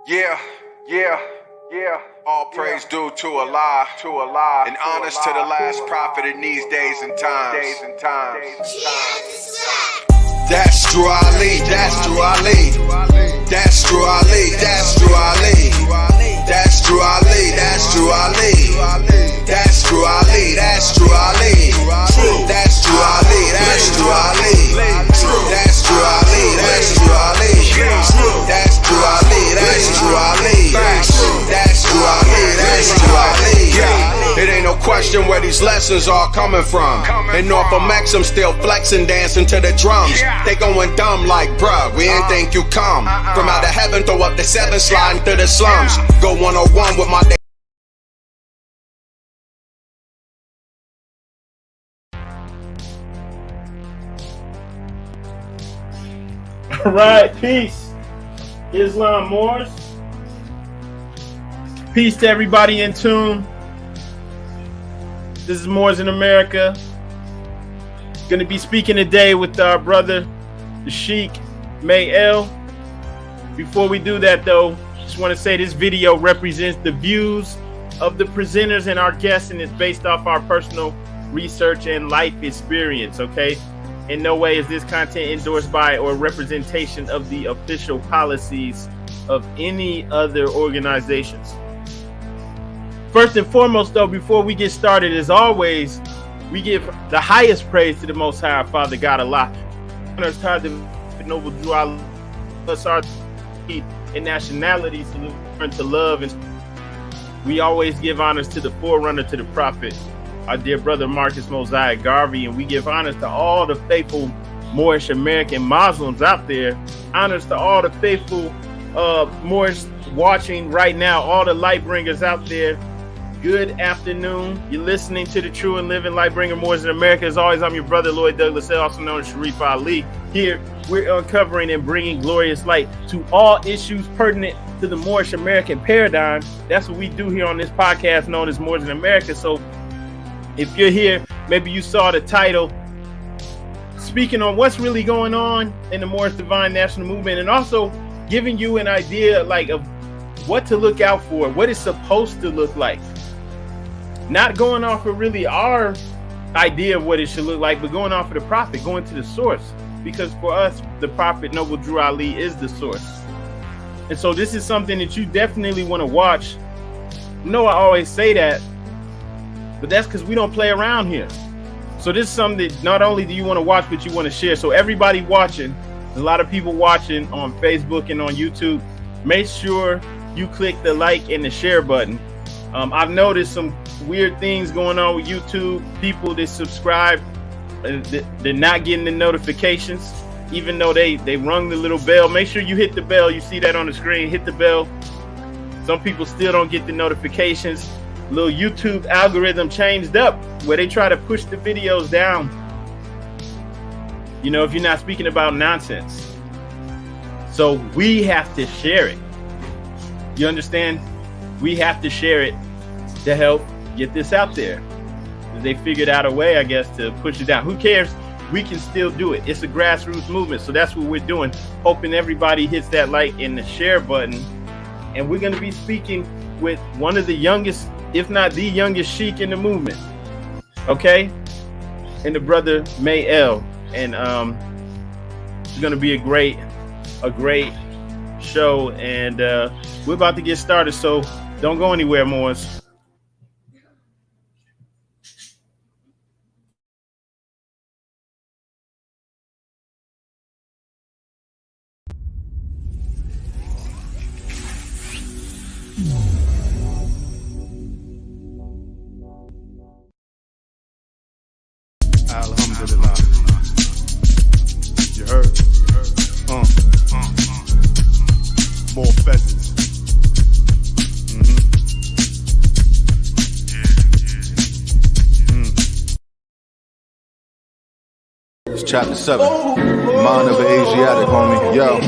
Yeah. All praise due to Allah, and honors to the last prophet in these days and times. That's Drew Ali, that's Drew Ali. That's Drew Ali, that's Drew Ali. That's Drew Ali, that's Drew Ali. That's Drew Ali, that's Drew Ali. That's Drew Ali, that's Drew Ali. That's Drew Ali, that's Drew Ali. That's Drew Ali, that's Drew Ali. That's Drew Ali, that's Drew Ali. It ain't no question where these lessons are coming from. In North Max, I'm still flexing, dancing to the drums. They going dumb like, bruh, we ain't think you come from out of heaven, throw up the 7, sliding through the slums. Go 101 with my day. All right, peace, Islam Moors. Peace to everybody in tune. This is Moors in America. Going to be speaking today with our brother, the Sheik May. Before we do that, though, just want to say this video represents the views of the presenters and our guests, and it's based off our personal research and life experience, okay? In no way is this content endorsed by or representation of the official policies of any other organizations. First and foremost, though, before we get started, as always, we give the highest praise to the Most High, Father God, Allah. Honors to the noble Drew Ali, us our and nationalities to learn to love, and we always give honors to the forerunner to the prophet, our dear brother Marcus Mosiah Garvey, and we give honors to all the faithful Moorish American Muslims out there. Honors to all the faithful Moorish watching right now, all the light bringers out there. Good afternoon. You're listening to the True and Living Lightbringer Moors in America. As always, I'm your brother Lloyd Douglas, also known as Sharif Ali. Here, we're uncovering and bringing glorious light to all issues pertinent to the Moorish American paradigm. That's what we do here on this podcast known as Moors in America. So if you're here, maybe you saw the title, speaking on what's really going on in the Moorish Divine National Movement, and also giving you an idea like of what to look out for, what it's supposed to look like. Not going off of really our idea of what it should look like, but going off of the prophet, going to the source. Because for us, the prophet, Noble Drew Ali, is the source. And so this is something that you definitely want to watch. I know I always say that, but that's because we don't play around here. So this is something that not only do you want to watch, but you want to share. So everybody watching, there's a lot of people watching on Facebook and on YouTube. Make sure you click the like and the share button. I've noticed some weird things going on with YouTube. People that subscribe, they're not getting the notifications, even though they rung the little bell. Make sure you hit the bell. You see that on the screen. Hit the bell. Some people still don't get the notifications. Little YouTube algorithm changed up where they try to push the videos down, you know, if you're not speaking about nonsense. So we have to share it. You understand? We have to share it to help get this out there. They figured out a way, I guess, to push it down. Who cares? We can still do it. It's a grassroots movement. So that's what we're doing. Hoping everybody hits that like and the share button. And we're going to be speaking with one of the youngest, if not the youngest sheik in the movement. Okay? And the brother May. And it's going to be a great show. And we're about to get started. So don't go anywhere, Moors. Alhamdulillah. You heard? More pheasants. It's chapter 7. Mind of an Asiatic, homie. Yo.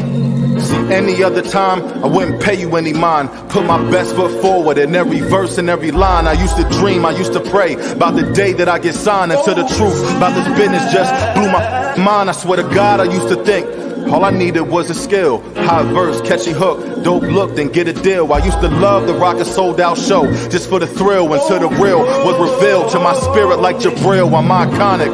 See, any other time, I wouldn't pay you any mind. Put my best foot forward in every verse and every line. I used to dream, I used to pray about the day that I get signed into the truth. About this business just blew my mind. I swear to God, I used to think All I needed was a skill, high verse, catchy hook, dope look, then get a deal. I used to love the rock a sold out show, just for the thrill, until the real was revealed to my spirit like Jabril. I'm iconic.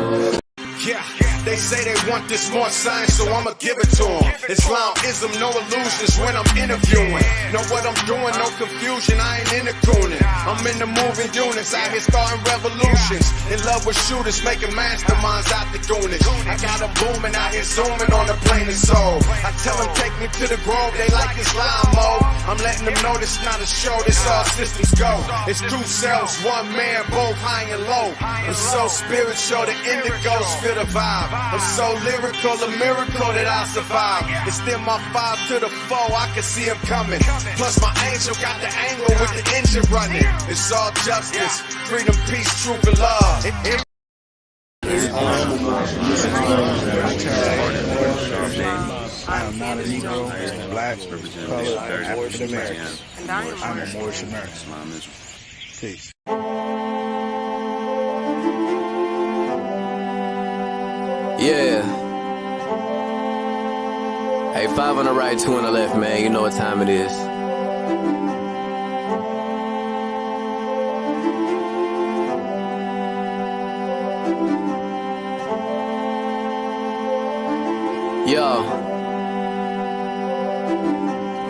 Yeah, they say they want this more science, so I'ma give it to them. Islamism, no illusions when I'm interviewing. Know what I'm doing, no confusion, I ain't into cooning. I'm in the moving units, out here starting revolutions. In love with shooters, making masterminds out the goonies. I got them booming out here, zooming on the plane of soul. I tell them take me to the grove, they like Islam mode. I'm letting them know this not a show, this all systems go. It's two selves, one man, both high and low. I'm so spiritual, the indigos feel the vibe. I'm so lyrical, a miracle that I survive. Extend my 5 to the 4, I can see him coming. Plus my angel got the angle with the engine running. It's all justice, freedom, peace, truth, and love. I am not a Negro, black, colored, African American. I'm a Moorish American. Peace. Yeah. Hey, 5 on the right, 2 on the left, man. You know what time it is. Yo.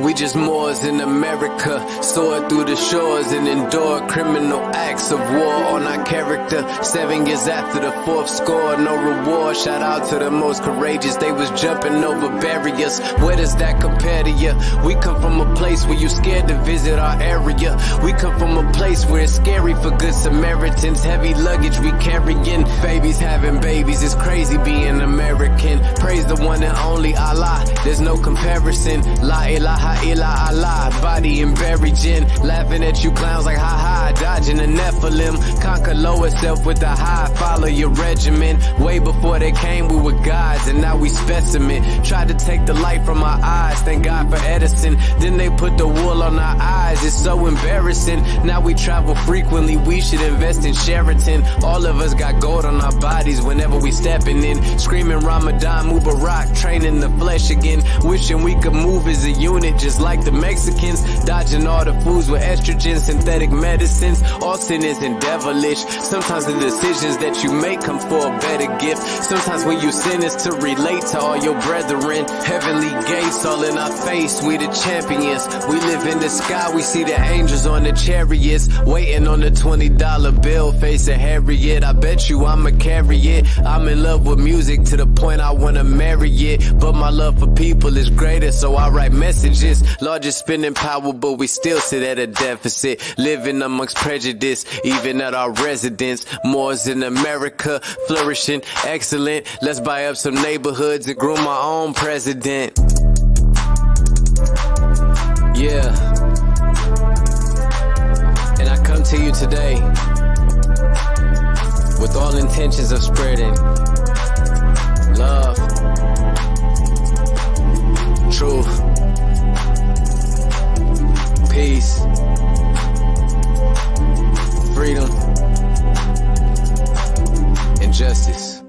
We just Moors in America, soared through the shores and endured criminal acts of war on our character. 7 years after the 4th score, no reward. Shout out to the most courageous, they was jumping over barriers. Where does that compare to you? We come from a place where you scared to visit our area. We come from a place where it's scary for good Samaritans. Heavy luggage we carrying, babies having babies. It's crazy being American. Praise the one and only Allah, there's no comparison. La ilaha illa Allah, body and buried gin. Laughing at you clowns like ha-ha, dodging the Nephilim. Conquer lower self with the high, follow your regimen. Way before they came we were gods, and now we specimen. Tried to take the light from our eyes, thank God for Edison. Then they put the wool on our eyes, it's so embarrassing. Now we travel frequently, we should invest in Sheraton. All of us got gold on our bodies whenever we stepping in. Screaming Ramadan, Mubarak, training the flesh again. Wishing we could move as a unit, just like the Mexicans. Dodging all the foods with estrogen, synthetic medicines. All sin isn't devilish. Sometimes the decisions that you make come for a better gift. Sometimes when you sin is to relate to all your brethren. Heavenly gates all in our face, we the champions. We live in the sky, we see the angels on the chariots. Waiting on the $20 bill, face a Harriet. I bet you I'ma carry it. I'm in love with music to the point I wanna marry it. But my love for people is greater, so I write messages. Largest spending power, but we still sit at a deficit. Living amongst prejudice, even at our residence. Moors in America, flourishing, excellent. Let's buy up some neighborhoods and groom our own president. Yeah. And I come to you today with all intentions of spreading love, truth, peace, freedom, and justice.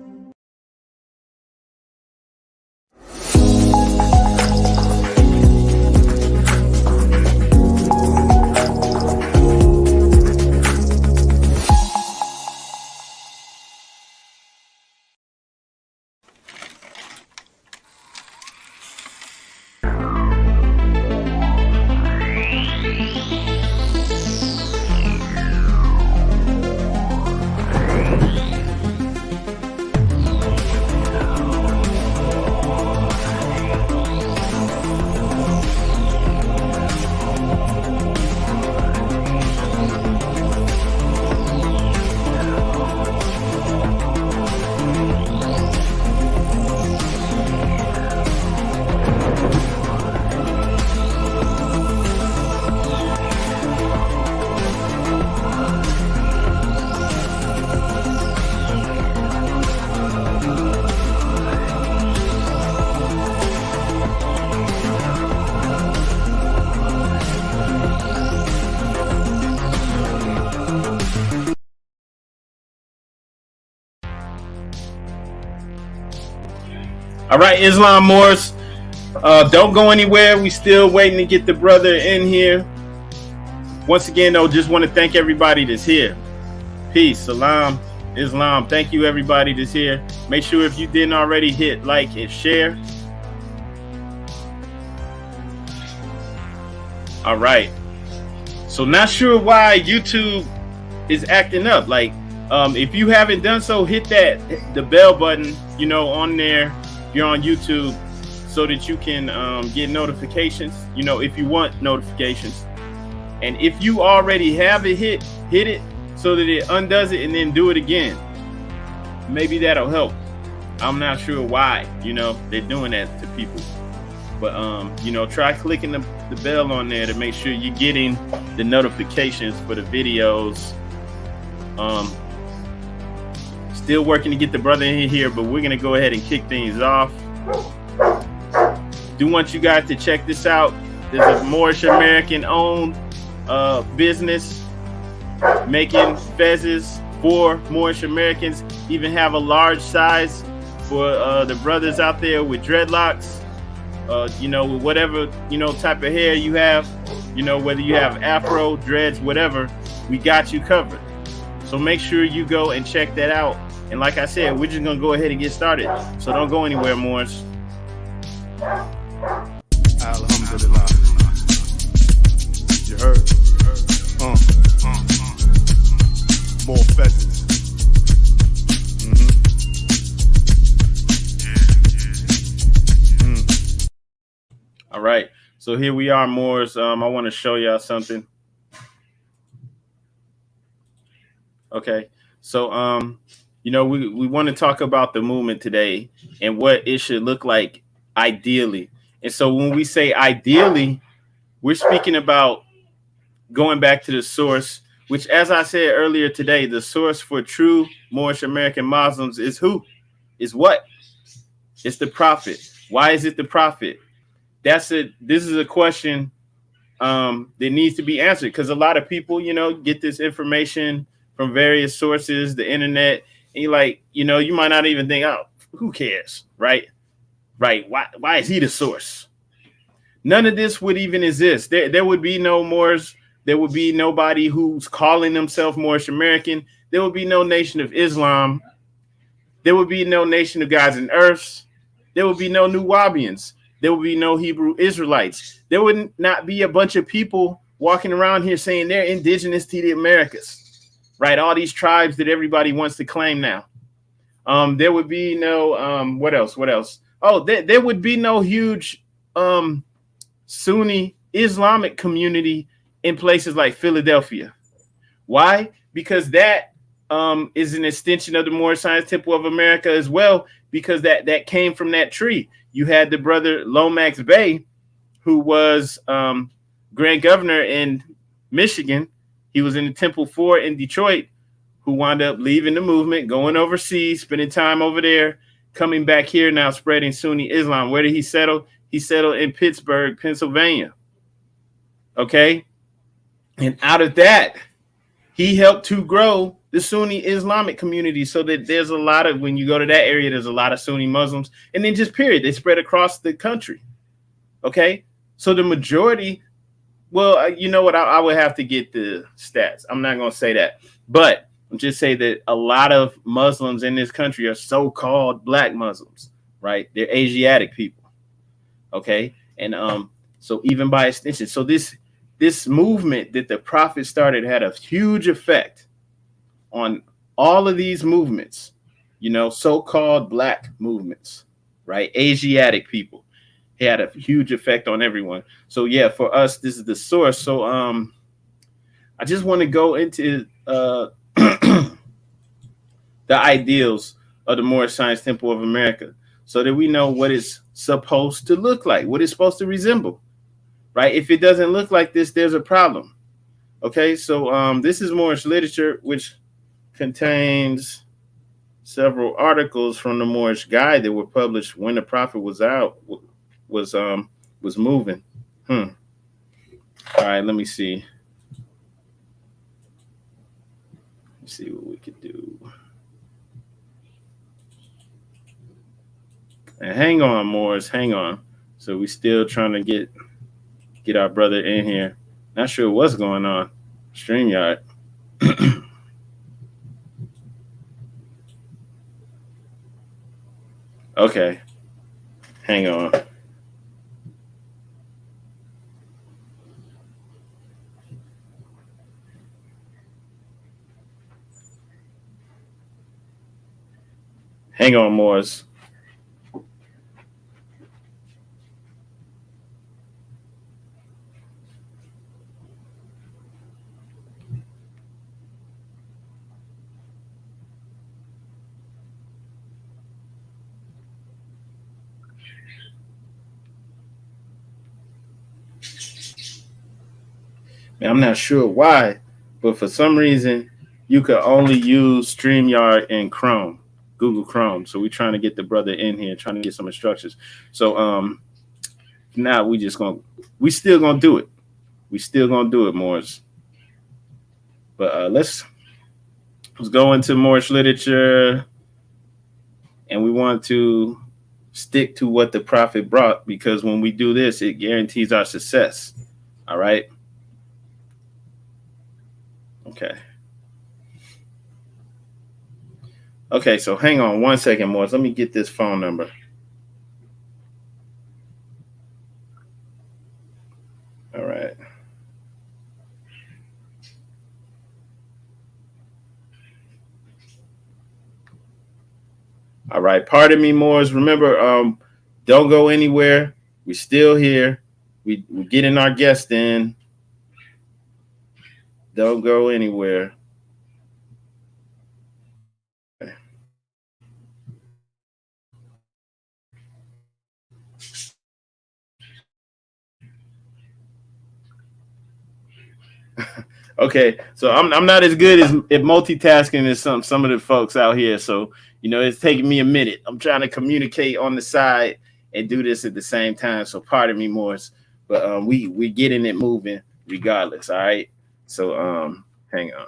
All right, Islam Moors, Don't go anywhere. We still waiting to get the brother in here. Once again, though, just want to thank everybody that's here. Peace, salam, Islam. Thank you, everybody that's here. Make sure if you didn't already, hit like and share. All right. So not sure why YouTube is acting up. Like, if you haven't done so, hit the bell button, you know, on there. If you're on YouTube, so that you can get notifications, you know, if you want notifications. And if you already have it, hit it so that it undoes it and then do it again. Maybe that'll help. I'm not sure why, you know, they're doing that to people. But, you know, try clicking the bell on there to make sure you're getting the notifications for the videos. Still working to get the brother in here, but we're going to go ahead and kick things off. Do want you guys to check this out. There's a Moorish American owned business making fezzes for Moorish Americans. Even have a large size for the brothers out there with dreadlocks. You know, with whatever, you know, type of hair you have, you know, whether you have afro, dreads, whatever, we got you covered. So make sure you go and check that out. And like I said, we're just gonna go ahead and get started. So don't go anywhere, Morris. Alhamdulillah. You heard? More pheasants. All right. So here we are, Morris. I want to show y'all something. Okay. So, you know, we want to talk about the movement today and what it should look like ideally. And so when we say ideally, we're speaking about going back to the source, which, as I said earlier today, the source for true Moorish American Muslims is who? Is what? It's the Prophet. Why is it the Prophet? This is a question that needs to be answered, because a lot of people, you know, get this information from various sources, the internet, and you're like, you know, you might not even think, oh, who cares, right? Right. Why is he the source? None of this would even exist. There would be no Moors. There would be nobody who's calling themselves Moorish American. There would be no Nation of Islam. There would be no Nation of Gods and Earths. There would be no New Wabians. There would be no Hebrew Israelites. There would not be a bunch of people walking around here saying they're indigenous to the Americas, right? All these tribes that everybody wants to claim now. There would be no, what else? Oh, there would be no huge Sunni Islamic community in places like Philadelphia. Why? Because that is an extension of the Moorish Science Temple of America as well, because that came from that tree. You had the brother Lomax Bey, who was Grand Governor in Michigan. He was in the Temple Fort in Detroit, who wound up leaving the movement, going overseas, spending time over there, coming back here now, spreading Sunni Islam. Where did he settle? He settled in Pittsburgh, Pennsylvania. Okay. And out of that, he helped to grow the Sunni Islamic community, so that there's a lot of, when you go to that area, there's a lot of Sunni Muslims. And then just period, they spread across the country. Okay. So the majority, well, you know what? I would have to get the stats. I'm not going to say that, but I'll just say that a lot of Muslims in this country are so-called black Muslims, right? They're Asiatic people. Okay. And so even by extension, so this movement that the Prophet started had a huge effect on all of these movements, you know, so-called black movements, right? Asiatic people. It had a huge effect on everyone. So yeah, for us, this is the source. So I just want to go into the ideals of the Moorish Science Temple of America, so that we know what it's supposed to look like, what it's supposed to resemble, right? If it doesn't look like this, there's a problem. Okay, so this is Moorish Literature, which contains several articles from the Moorish Guide that were published when the Prophet was moving. All right, let me see. Let's see what we could do. And hang on, Morris, hang on. So we still trying to get our brother in here. Not sure what's going on. StreamYard. Okay. Hang on. Hang on, Morris. I'm not sure why, but for some reason, you could only use StreamYard in Chrome, Google Chrome. So we're trying to get the brother in here, trying to get some instructions. So now we still gonna do it. We still gonna do it, Morris. But let's go into Moorish literature, and we want to stick to what the prophet brought, because when we do this, it guarantees our success. All right. Okay, so hang on one second, Morris. Let me get this phone number. All right. All right. Pardon me, Morris. Remember, don't go anywhere. We're still here. We're getting our guest in. Don't go anywhere. Okay, so I'm not as good at multitasking as some of the folks out here. So, it's taking me a minute. I'm trying to communicate on the side and do this at the same time. So pardon me, Morris, but we getting it moving regardless. All right. So hang on.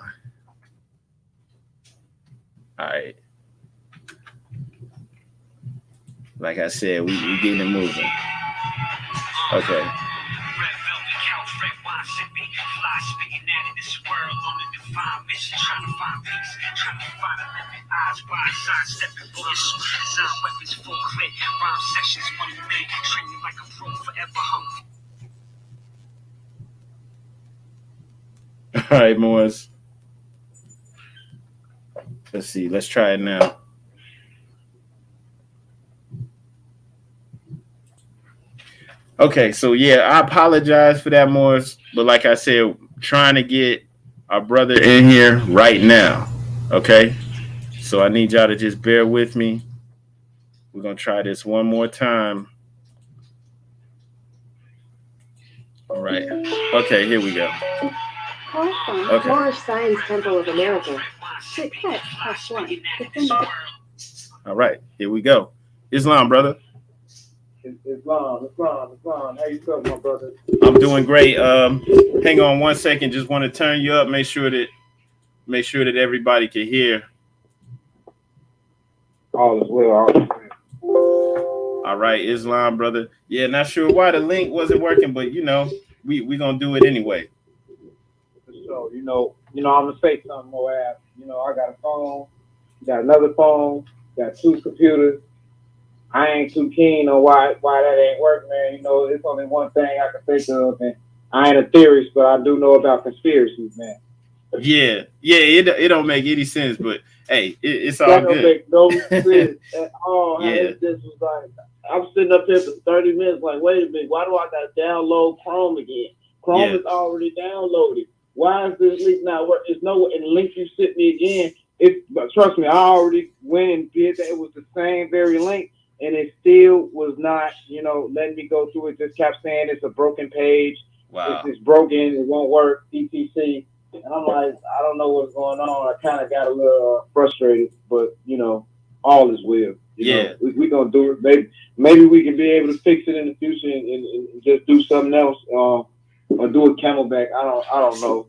All right. Like I said, we getting it moving. Okay. All right, Morris. Let's see. Let's try it now. Okay, so yeah, I apologize for that, Morris. But like I said, trying to get our brother in here right now. Okay, so I need y'all to just bear with me. We're gonna try this one more time. All right. Okay, here we go. Okay. Moorish Science Temple of America. All right, here we go. Islam, brother. Islam. How you doing, my brother? I'm doing great. Hang on one second. Just want to turn you up. Make sure that everybody can hear. All is well. All right, Islam, brother. Yeah, not sure why the link wasn't working, but we gonna do it anyway. So I'm gonna say something more app. I got a phone, got another phone, got two computers. I ain't too keen on why that ain't working, man. It's only one thing I can think of, and I ain't a theorist, but I do know about conspiracies, man. Yeah, it don't make any sense, but hey, it's all good. That don't make no sense at all. Yeah. This was like, I'm sitting up here for 30 minutes, like, wait a minute, why do I gotta download Chrome again? Chrome is already downloaded. Why is this link not working? It's nowhere, and the link you sent me again. But trust me, I already went and did that. It was the same very link. And it still was not, letting me go through it. Just kept saying it's a broken page. Wow. It's broken. It won't work. etc. And I'm like, I don't know what's going on. I kind of got a little frustrated, but all is well. We gonna do it. Maybe we can be able to fix it in the future and just do something else, or do a camelback. I don't know.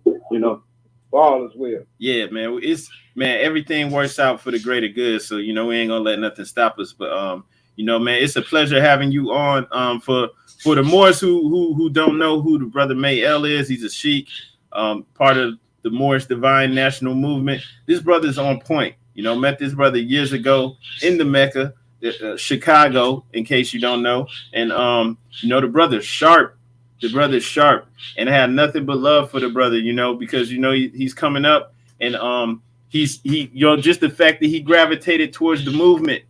All is well. Yeah, man. Everything works out for the greater good. So we ain't gonna let nothing stop us. But You know, man, it's a pleasure having you on. For the Moors who don't know who the brother May El is, he's a Sheik, part of the Moorish Divine National Movement. This brother's on point. You know, met this brother years ago in the Mecca, Chicago, in case you don't know. And you know, the brother's sharp. The brother's sharp, and I have nothing but love for the brother. You know, because you know he's coming up, and he you know, just the fact that he gravitated towards the movement,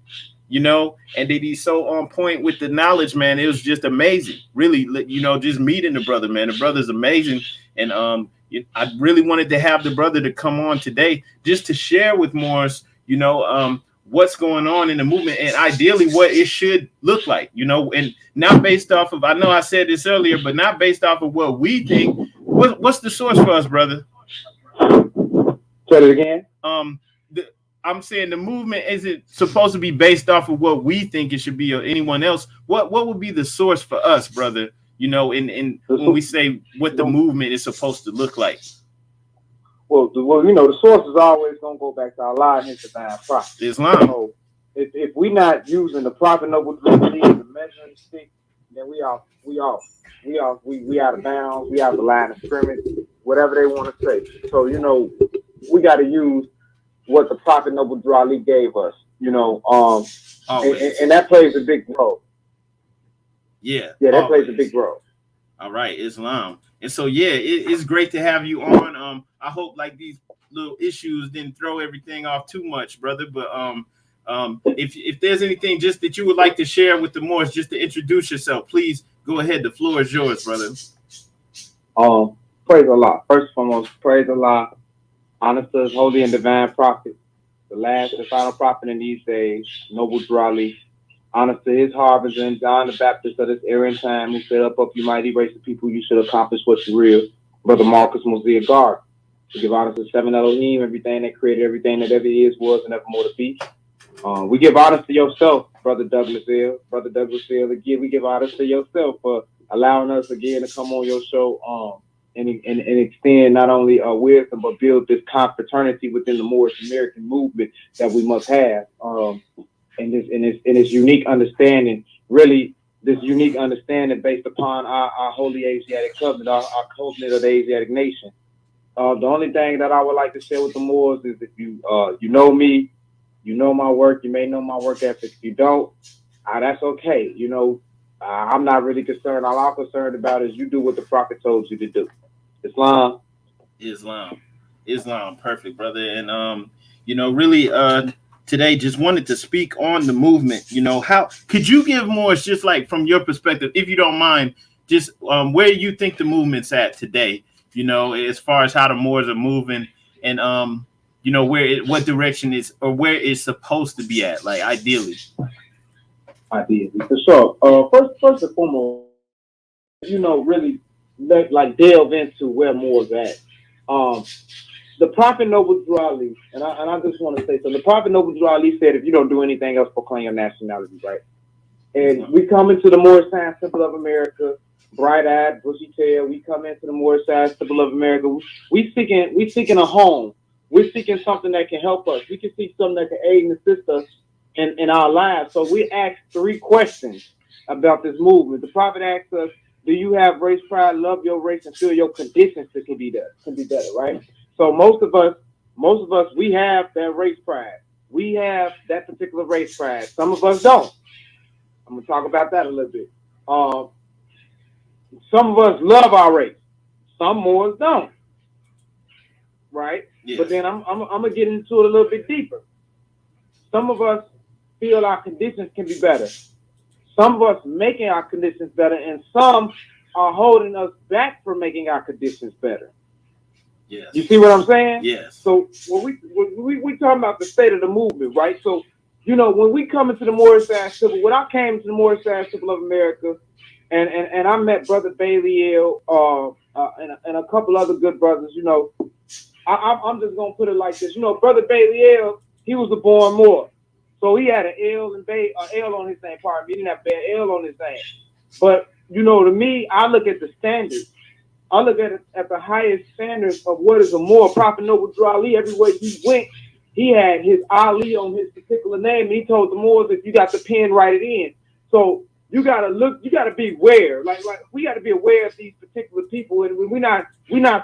you know, and that he's so on point with the knowledge, man. It was just amazing. Really, you know, just meeting the brother, man. The brother's amazing, and I really wanted to have the brother to come on today just to share with Moors, you know, what's going on in the movement and ideally what it should look like, you know, and not based off of, I know I said this earlier, but not based off of what we think. What's the source for us, brother? Say it again. I'm saying the movement isn't supposed to be based off of what we think it should be or anyone else. What would be the source for us, brother? You know, in when we say what the movement is supposed to look like. Well, you know, the source is always going to go back to Allah and His divine prophet. Islam. So if we're not using the prophet noble divinity as a measuring stick, then we out of bounds. We out of the line of scrimmage. Whatever they want to say. So you know, we got to use what the prophet noble Ali gave us. You know, and that plays a big role. Yeah, that plays a big role. All right, Islam. And so, yeah, it's great to have you on. I hope like these little issues didn't throw everything off too much, brother. But if there's anything just that you would like to share with the Moors, just to introduce yourself, please go ahead. The floor is yours, brother. Praise Allah. First and foremost, praise Allah. Honor to His holy and divine prophet, the last and final prophet in these days, noble Ali. Honor to his harvest and John the Baptist of this era and time, who said, up you mighty race of people, you should accomplish what's real. Brother Marcus Mosiah Guard. We give honor to seven Elohim, everything that created, everything that ever is, was, and evermore to be. We give honor to yourself, Brother Douglas Hill. Brother Douglas Hill, again, we give honor to yourself for allowing us again to come on your show and extend not only wisdom, but build this confraternity within the Moorish American movement that we must have. And this unique understanding, really this unique understanding based upon our holy Asiatic covenant, our covenant of the Asiatic nation. The only thing that I would like to share with the Moors is if you know me, you know my work, you may know my work ethic. If you don't, that's okay. You know, I'm not really concerned. All I'm concerned about is you do what the prophet told you to do. Islam. Perfect, brother. And you know, really today just wanted to speak on the movement. You know, how could you give more just like from your perspective, if you don't mind, just where you think the movement's at today, you know, as far as how the Moors are moving and you know, what direction is or where it's supposed to be at, like ideally. Ideally, for sure. First and foremost, you know, really like delve into where Moors at. The Prophet Noble Ali, and I just want to say, so the Prophet Noble Ali said, if you don't do anything else, proclaim your nationality, right? And we come into the Moorish Science Temple of America, bright-eyed, bushy-tail. We come into the Moorish Science Temple of America. We seeking a home. We're seeking something that can help us. We can seek something that can aid and assist us in our lives. So we asked 3 questions about this movement. The Prophet asked us, do you have race pride, love your race, and feel your conditions to can be better, right? So most of us, we have that race pride. We have that particular race pride. Some of us don't. I'm gonna talk about that a little bit. Some of us love our race. Some Moors don't. Right? Yes. But then I'm gonna get into it a little bit deeper. Some of us feel our conditions can be better. Some of us making our conditions better, and some are holding us back from making our conditions better. Yes. You see what I'm saying? Yes. So when we talking about the state of the movement, right? So, you know, when we come into the Moorish Science Temple, when I came to the Moorish Science Temple of America, and I met Brother Bailey L, and a couple other good brothers, you know, I'm just gonna put it like this. You know, Brother Bailey L, he was a born Moor. So he had an L on his name. Pardon me, he didn't have an L on his name. But, you know, to me, I look at the standards. I look at the highest standards of what is a Moor. Prophet Noble Ali, everywhere he went, he had his Ali on his particular name. And he told the Moors, if you got the pen, write it in. So you gotta look, you gotta be aware. Like we gotta be aware of these particular people, and we're not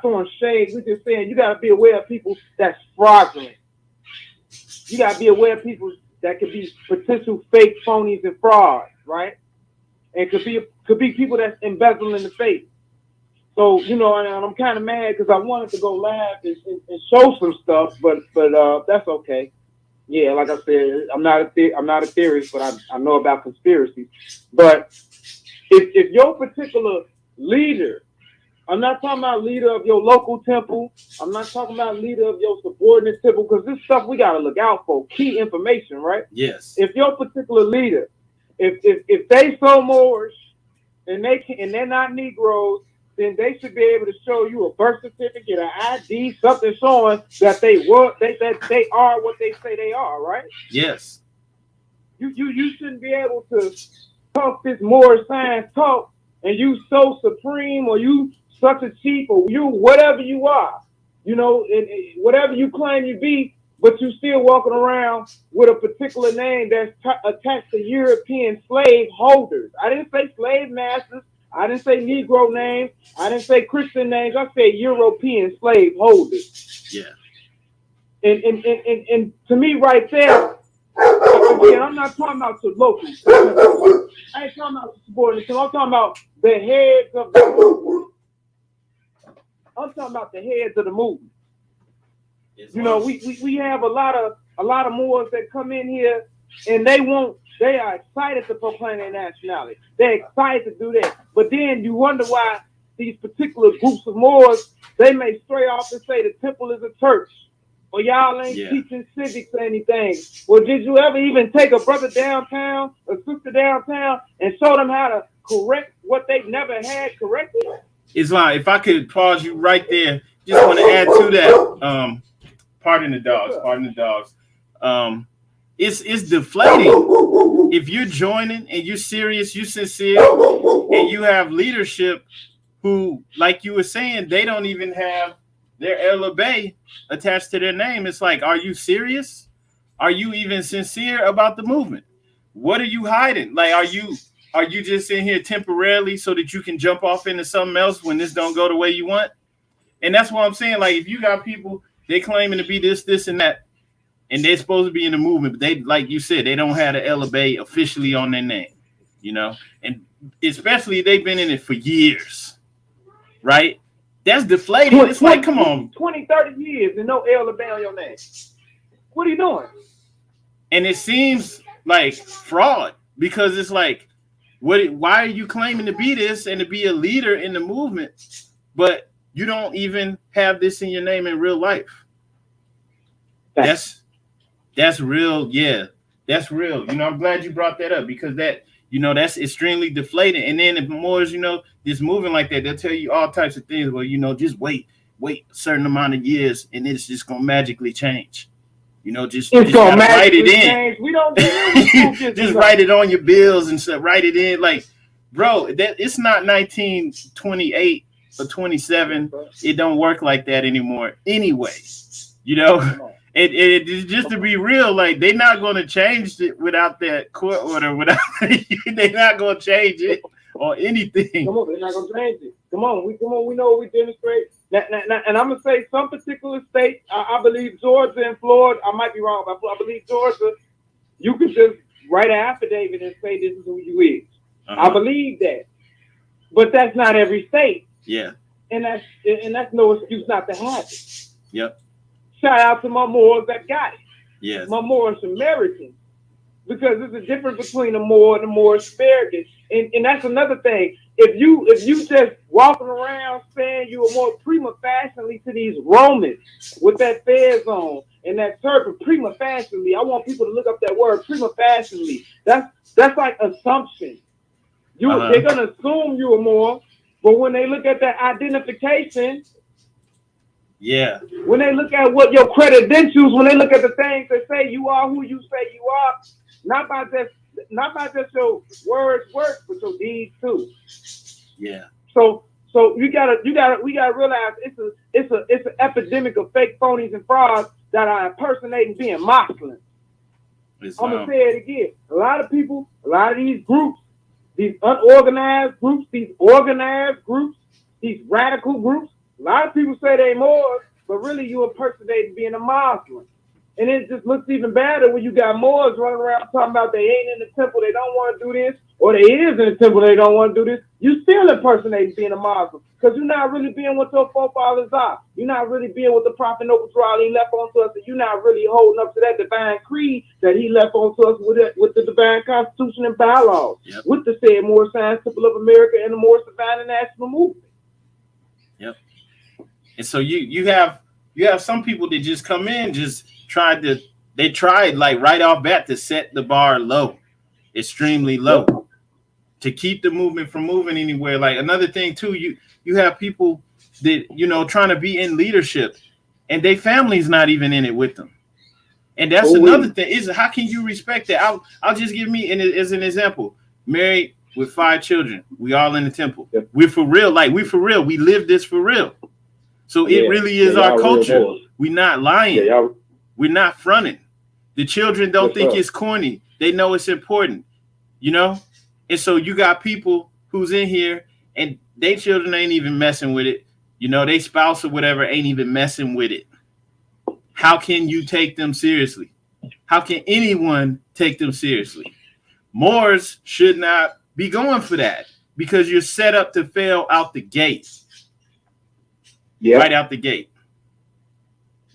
throwing shade. We're just saying you gotta be aware of people that's fraudulent. You gotta be aware of people that could be potential fake, phonies, and frauds, right? And could be people that's embezzling the faith. So, you know, and I'm kind of mad because I wanted to go live and show some stuff, but that's okay. Yeah, like I said, I'm not a theorist, but I know about conspiracies. But if your particular leader, I'm not talking about leader of your local temple, I'm not talking about leader of your subordinate temple, because this stuff we gotta look out for. Key information, right? Yes. If your particular leader, if they so Moorish and they're not Negroes, then they should be able to show you a birth certificate, an ID, something showing that they are what they say they are, right? Yes. You shouldn't be able to talk this Moorish science talk and you so supreme, or you such a chief, or you whatever you are, you know, and whatever you claim you be, but you still walking around with a particular name that's attached to European slave holders. I didn't say slave masters. I didn't say Negro names. I didn't say Christian names. I said European slave holders. Yeah. And to me right there, again, I'm not talking about the locals. I ain't talking about the subordinates. I'm talking about the heads of the movement. I'm talking about the heads of the movement. You know, we have a lot of Moors that come in here and they are excited to proclaim their nationality. They're excited to do that. But then you wonder why these particular groups of Moors, they may stray off and say the temple is a church. Or y'all ain't teaching civics or anything. Well, did you ever even take a brother downtown, a sister downtown, and show them how to correct what they never had corrected? Islam, if I could pause you right there, just want to add to that. Pardon the dogs. It's deflating. If you're joining and you're serious, you're sincere, and you have leadership who, like you were saying, they don't even have their El Bay attached to their name. It's like, are you serious? Are you even sincere about the movement? What are you hiding? Like, are you just in here temporarily so that you can jump off into something else when this don't go the way you want? And that's what I'm saying. Like, if you got people, they claiming to be this, and that, and they're supposed to be in the movement, but they, like you said, they don't have the El Bay officially on their name, you know? And especially they've been in it for years, right? That's deflating. It's like, come on. 20, 30 years and no El Bay on your name. What are you doing? And it seems like fraud, because it's like, why are you claiming to be this and to be a leader in the movement, but you don't even have this in your name in real life? That's real. Yeah, that's real. You know, I'm glad you brought that up, because that, you know, that's extremely deflating. And then if Moors, you know, just moving like that, they'll tell you all types of things. Well, you know, just wait a certain amount of years and it's just going to magically change. You know, just write it in. We don't just write it on your bills and stuff. Write it in. Like, bro, that it's not 1928 or 27. It don't work like that anymore. Anyway, you know, it just to be real, like, they're not going to change it without that court order. Without they're not going to change it or anything. Come on, they're not going to change it. Come on, we know what we demonstrate. And I'm gonna say some particular states. I believe Georgia and Florida. I might be wrong, but I believe Georgia. You could just write an affidavit and say this is who you is. I believe that, but that's not every state. Yeah, and that's no excuse not to have it. Yep. Shout out to my Moors that got it. Yes. My Moorish Americans, because there's a difference between a Moor and a Moorish American, and that's another thing. If you just walking around saying you are more prima facie to these Romans with that fez on and that turban, prima facie, I want people to look up that word, prima facie. That's like assumption. They're gonna assume you are more, but when they look at that identification, yeah. When they look at what your credentials, when they look at the things that say you are who you say you are, not by just your words work, but your deeds too. Yeah. So we gotta realize it's an epidemic of fake phonies and frauds that are impersonating being Muslims. I'm going to say it again. A lot of people, a lot of these groups, these unorganized groups, these organized groups, these radical groups, a lot of people say they Moors, but really you impersonating being a Muslim. And it just looks even better when you got Moors running around talking about they ain't in the temple, they don't want to do this, or they is in the temple, they don't want to do this. You still impersonating being a Muslim because you're not really being what your forefathers are. You're not really being what the Prophet Noble Ali left onto us, and you're not really holding up to that divine creed that he left onto us with the divine constitution and bylaws, with the said Moorish Science Temple of America and the Moorish Divine National Movement. Yep. And so you have some people that just come in, just tried like right off bat to set the bar low, extremely low, to keep the movement from moving anywhere. Like another thing too, you have people that, you know, trying to be in leadership and their family's not even in it with them. And that's another thing, is how can you respect that? I'll just give me as an example, married with 5 children. We all in the temple. Yep. We're for real. Like we for real. We live this for real. So it really is our culture. We're not lying. We're not fronting. The children don't think it's corny. They know it's important, you know? And so you got people who's in here and their children ain't even messing with it. You know, they spouse or whatever ain't even messing with it. How can you take them seriously? How can anyone take them seriously? Moors should not be going for that because you're set up to fail out the gate. Yeah. Right out the gate.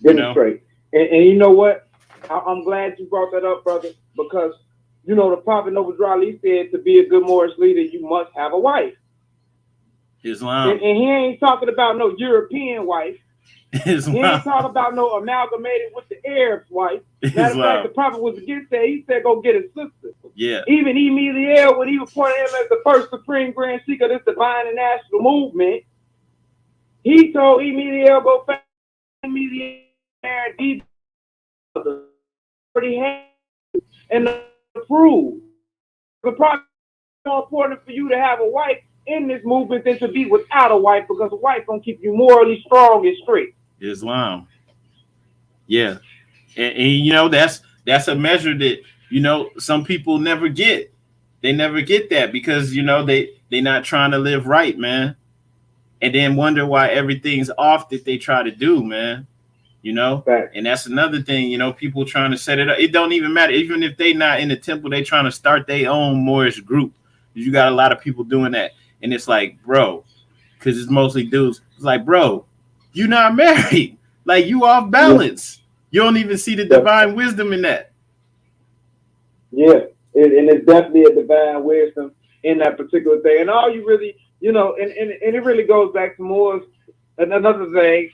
Demonstrate. And you know what? I'm glad you brought that up, brother, because, you know, the Prophet Noble Ali said to be a good Moorish leader, you must have a wife. Islam. And he ain't talking about no European wife. Islam. He ain't talking about no amalgamated with the Arabs' wife. Matter of fact, the Prophet was against that. He said, go get his sister. Yeah. Even Emiliel, when he was pointing him as the first supreme grand sheik of this divine national movement, he told Emiliel, go find Emiliel and and prove the Prophet is more important for you to have a wife in this movement than to be without a wife, because a wife gonna keep you morally strong and straight. Islam. Yeah. And you know, that's a measure that, you know, some people never get. They never get that because, you know, they're not trying to live right, man. And then wonder why everything's off that they try to do, man. You know, and that's another thing, you know, people trying to set it up. It don't even matter. Even if they not in the temple, they trying to start their own Moorish group. You got a lot of people doing that. And it's like, bro, because it's mostly dudes. It's like, bro, you not married. Like, you off balance. You don't even see the divine wisdom in that. Yeah, and it's definitely a divine wisdom in that particular thing. And all you really, you know, and it really goes back to Moors. And another thing,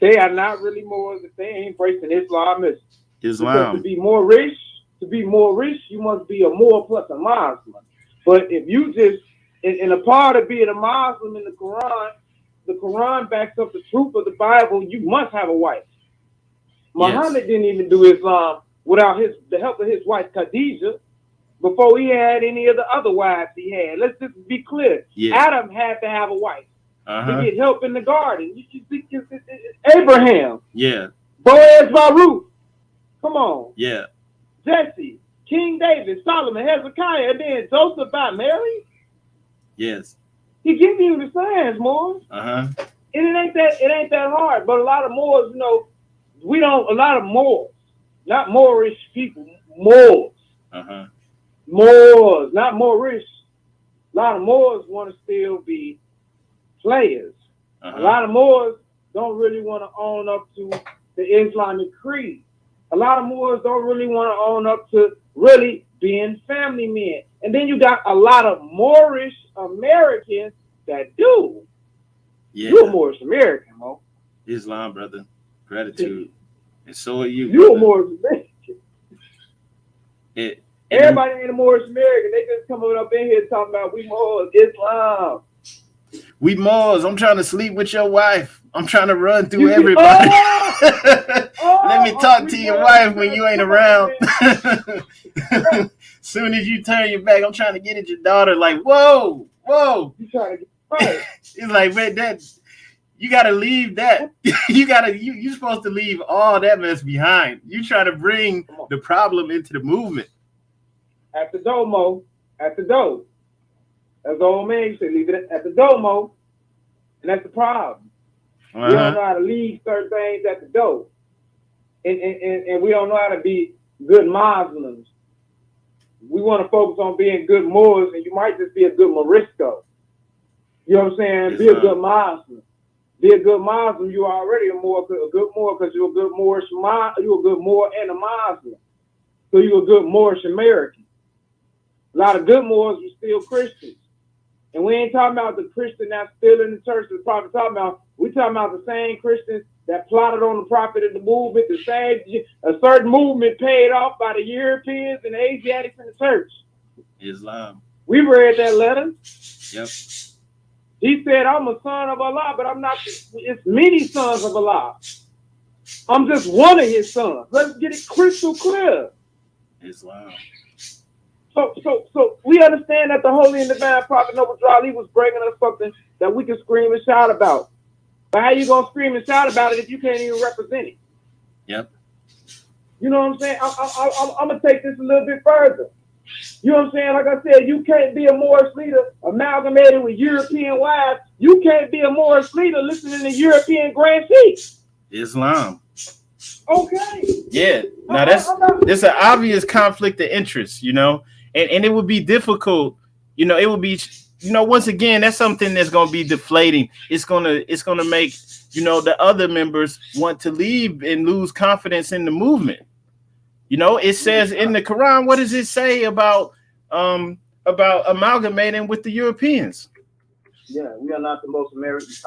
they are not really Moors if they ain't embracing Islamism. Because to be Moorish, you must be a Moor plus a Muslim. But if you just, in a part of being a Muslim in the Quran backs up the truth of the Bible, you must have a wife. Muhammad didn't even do Islam without the help of his wife Khadijah before he had any of the other wives he had. Let's just be clear. Adam had to have a wife. To get help in the garden. Abraham. Yeah. Boaz by Ruth. Come on. Yeah. Jesse, King David, Solomon, Hezekiah, and then Joseph by Mary. Yes. He gives you the signs, Moors. And it ain't that hard. But a lot of Moors, you know, a lot of Moors, not Moorish people, Moors. Moors, not Moorish. A lot of Moors want to still be players. A lot of Moors don't really want to own up to the Islamic creed. A lot of Moors don't really want to own up to really being family men. And then you got a lot of Moorish Americans that do. Yeah. You're a Moorish American, Mo. Islam, brother. Gratitude. And so are you. You're a Moorish American. Everybody ain't a Moorish American. They just coming up in here talking about we Moors, Islam. We Moors. I'm trying to sleep with your wife. I'm trying to run through everybody. Let me talk to your wife when you ain't around. Soon as you turn your back, I'm trying to get at your daughter. Like, whoa. You trying to get right. It's like, man, You gotta leave that. You're supposed to leave all that mess behind. You try to bring the problem into the movement. At the door, Mo. At the door. As the old man used to leave it at the door, Mo. And that's the problem. We don't know how to leave certain things at the door. And we don't know how to be good Muslims. We want to focus on being good Moors, and you might just be a good Morisco. You know what I'm saying? Be a good Muslim. Be a good Muslim. You're already a good Moor because you're a good Moorish. You're a good Moor and a Muslim. So you're a good Moorish American. A lot of good Moors are still Christians. And we ain't talking about the Christian that's still in the church the prophet talking about. We talking about the same Christians that plotted on the prophet of the movement, the same, a certain movement paid off by the Europeans and the Asiatics in the church. Islam. We read that letter. Yep. He said, I'm a son of Allah, but I'm not, it's many sons of Allah. I'm just one of his sons. Let's get it crystal clear. Islam. So we understand that the Holy and Divine Prophet Noble Drali was bringing us something that we can scream and shout about. But how you gonna scream and shout about it if you can't even represent it? Yep. You know what I'm saying? I'm gonna take this a little bit further. You know what I'm saying? Like I said, you can't be a Moorish leader amalgamated with European wives. You can't be a Moorish leader listening to European Grand Chiefs. Islam. Okay. Yeah. Now there's an obvious conflict of interest, you know, and it would be difficult, you know, it would be, you know, once again, that's something that's going to be deflating. It's going to make, you know, the other members want to leave and lose confidence in the movement. You know, it says in the Quran, what does it say about amalgamating with the Europeans? Yeah, we are not the most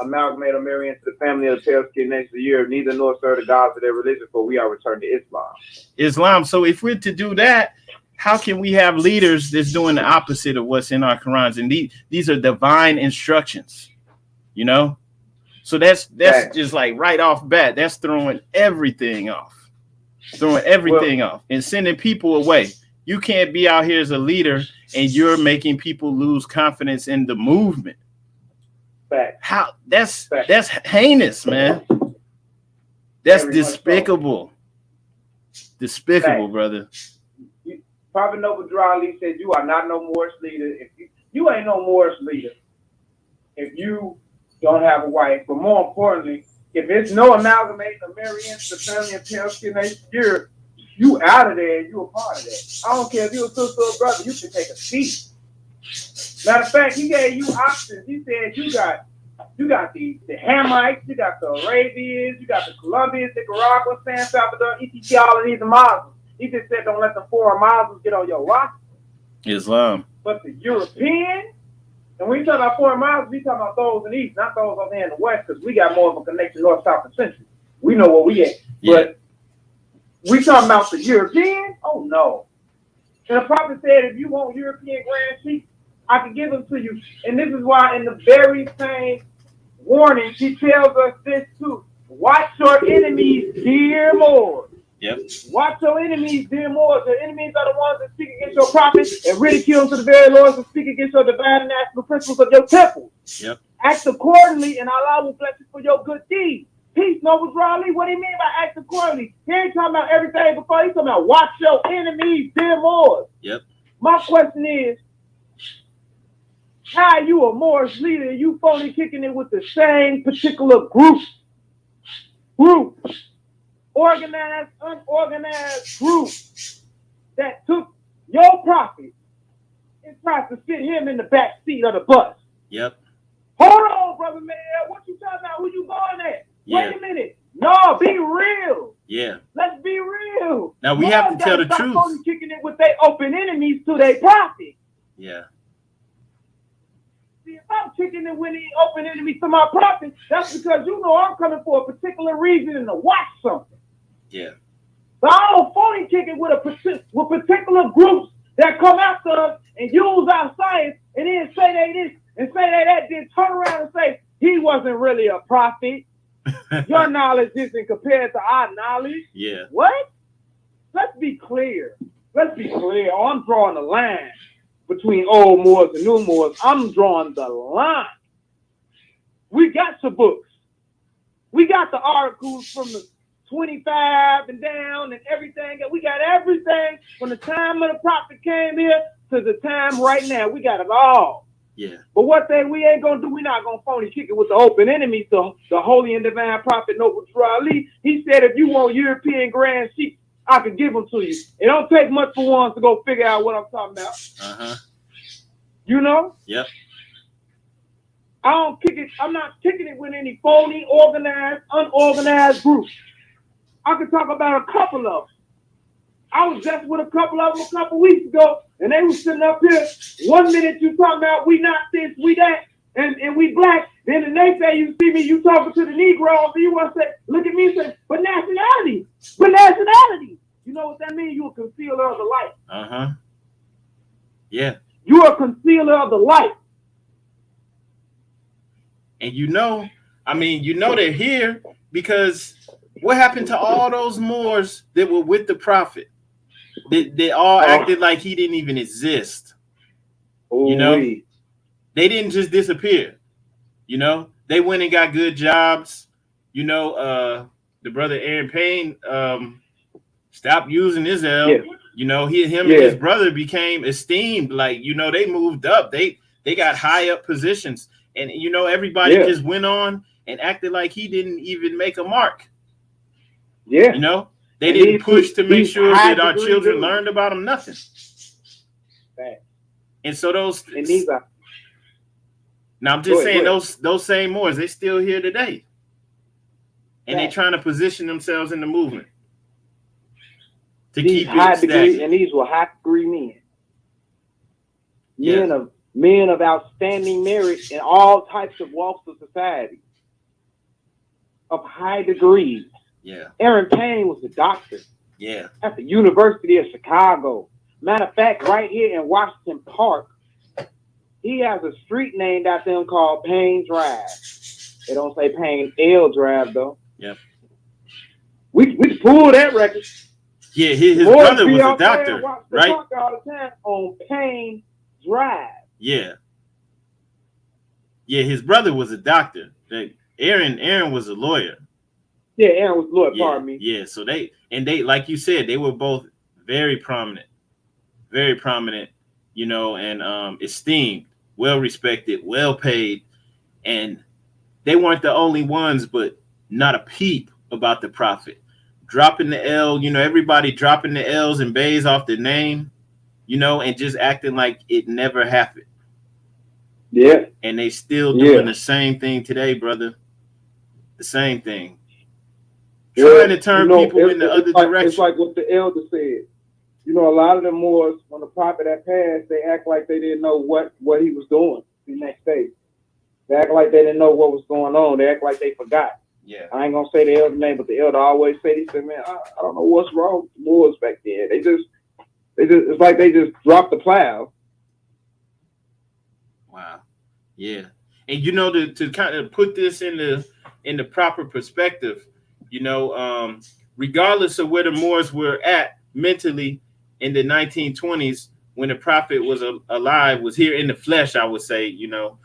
amalgamated or marry into the family of the pale skin nation of Europe, neither nor serve the gods of their religion, for we are returned to Islam. Islam. So if we're to do that, how can we have leaders that's doing the opposite of what's in our Qurans? And these are divine instructions, you know? So that's just like right off bat, that's throwing everything off. And sending people away. You can't be out here as a leader and you're making people lose confidence in the movement. How that's heinous, man. That's despicable. Despicable, brother. Prophet Noble Drali said, "You are not no Moorish leader. If you ain't no Moorish leader, if you don't have a wife, but more importantly, if it's no amalgamating of marry into the family of pale skin nation, you out of there and you a part of that. I don't care if you a sister or brother, you can take a seat. Matter of fact, he gave you options. He said you got the Hamites, you got the Arabians, you got the Colombians, Nicaragua, San Salvador, Ethiopia, all of these are Muslims. He just said don't let the foreign Muslims get on your roster. Islam. But the European, and when you talk about foreign Muslims, we talking about those in the East, not those over here in the West, because we got more of a connection north, south, and central. We know where we at. Yeah. But we talking about the European? Oh no. And the prophet said, if you want European Grand Chiefs, I can give them to you. And this is why in the very same warning, he tells us this too. Watch your enemies, dear Moors. Yep. Watch your enemies, dear Moors. Your enemies are the ones that speak against your prophets and ridicule them to the very Lords that speak against your divine and national principles of your temple. Yep. Act accordingly, and Allah will bless you for your good deeds. Peace, Noble Drali. What do you mean by act accordingly? He ain't talking about everything before. He's talking about watch your enemies, dear Moors. Yep. My question is, how are you a Moorish leader and you phony kicking it with the same particular group, organized, unorganized group that took your prophet and tried to sit him in the back seat of the bus? Yep. Hold on, brother man. What you talking about? Who you going at? Yeah. Wait a minute. No, be real. Yeah. Let's be real. Now we have to tell the truth. Only kicking it with their open enemies to their prophet. Yeah. See, if I'm kicking it with the open enemies to my prophet, that's because you know I'm coming for a particular reason and to watch something. Yeah. But I don't phony kick it with particular groups that come after us and use our science and then say they this and say they that, then turn around and say he wasn't really a prophet. Your knowledge isn't compared to our knowledge. Yeah. What? Let's be clear. Oh, I'm drawing the line between old Moors and new Moors. I'm drawing the line. We got your books. We got the articles from the 25 and down and everything. We got everything from the time of the prophet came here to the time right now. We got it all. Yeah. But what thing we ain't gonna do, we're not gonna phony kick it with the open enemy. So the holy and divine prophet Noble Ali, he said, if you want European grand sheep, I can give them to you. It don't take much for ones to go figure out what I'm talking about. Uh-huh. You know? Yep. I don't kick it. I'm not kicking it with any phony, organized, unorganized groups. I could talk about a couple of them. I was just with a couple of them a couple weeks ago, and they was sitting up here. 1 minute you talking about we not this, we that, and we black. Then the next day you see me, you talking to the Negroes, and you want to say, look at me and say, but nationality. You know what that means? You a concealer of the light. Uh-huh. Yeah. You a concealer of the light. And they're here because what happened to all those Moors that were with the prophet? They all acted like he didn't even exist. You know, they didn't just disappear. You know, they went and got good jobs. You know, the brother Aaron Payne stopped using his L. Yeah. You know, him and his brother became esteemed. Like, you know, they moved up. They got high up positions. And, you know, everybody just went on and acted like he didn't even make a mark. Yeah. You know, they didn't push to make sure that our children learned about him, nothing. Right. And so those. And these are. Now, I'm just saying those same Moors, they still here today. And they're trying to position themselves in the movement. To these keep high it degree, and these were high degree men. Men of outstanding merit in all types of walks of society. Of high degrees. Yeah. Aaron Payne was a doctor. Yeah. At the University of Chicago. Matter of fact, right here in Washington Park, he has a street named after him called Payne Drive. They don't say Payne L Drive though. Yep. We pulled that record. Yeah, his brother was a doctor, right? All the time on Payne Drive. Yeah. Yeah, his brother was a doctor. Aaron was a lawyer. Yeah, Aaron was a lawyer, pardon me. Yeah, so they like you said, they were both very prominent, you know, and esteemed, well respected, well paid, and they weren't the only ones, but not a peep about the prophet. Dropping the L, you know, everybody dropping the L's and Bays off their name, you know, and just acting like it never happened. Yeah. And they still doing the same thing today, brother. The same thing. Trying to turn people in the other direction. It's like what the elder said. You know, a lot of the Moors, when the prophet had passed, they act like they didn't know what he was doing the next day. They act like they didn't know what was going on. They act like they forgot. Yeah. I ain't gonna say the elder name, but the elder always said, he said, man, I don't know what's wrong with the Moors back then. They just it's like they just dropped the plow. Wow. Yeah. And you know, to kind of put this in the proper perspective, you know, regardless of where the Moors were at mentally in the 1920s, when the prophet was alive, was here in the flesh, I would say, you know,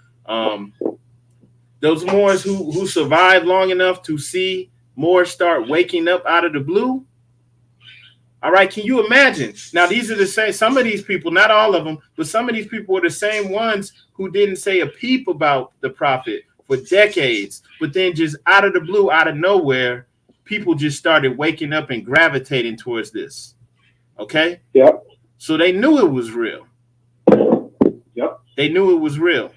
those Moors who survived long enough to see Moors start waking up out of the blue. All right, can you imagine? Now, these are the same, some of these people, not all of them, but some of these people were the same ones who didn't say a peep about the prophet for decades, but then just out of the blue, out of nowhere, people just started waking up and gravitating towards this. Okay? Yep. So they knew it was real. Yep. They knew it was real.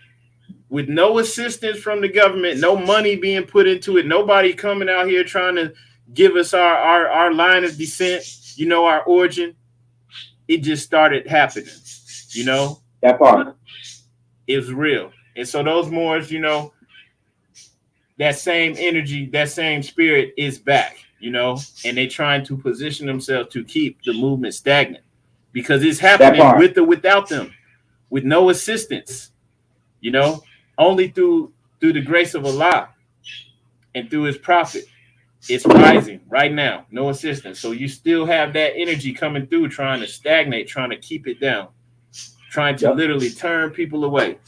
With no assistance from the government, no money being put into it, nobody coming out here trying to give us our line of descent, you know, our origin. It just started happening, you know? That part. It was real. And so those Moors, you know, that same energy, that same spirit is back, you know, and they trying to position themselves to keep the movement stagnant because it's happening with or without them, with no assistance, you know, only through the grace of Allah and through his prophet. It's rising right now, no assistance. So you still have that energy coming through, trying to stagnate, trying to keep it down, trying to literally turn people away,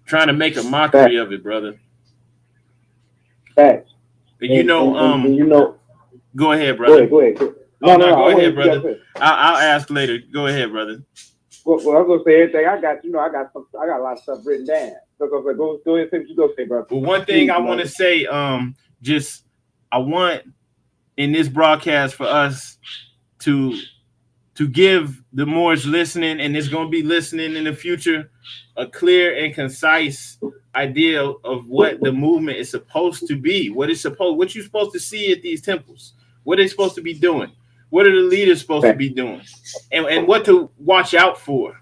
trying to make a mockery of it, brother. Facts. You know, go ahead, brother. Go ahead. No, go ahead, brother. I'll ask later. Go ahead, brother. Well, I was gonna say everything I got. I got a lot of stuff written down. So go ahead, say what you go say, brother. Well, one thing I want to say, I want in this broadcast for us to give the Moors listening, and it's going to be listening in the future, a clear and concise idea of what the movement is supposed to be, what you're supposed to see at these temples, what they're supposed to be doing, what are the leaders supposed to be doing, and what to watch out for.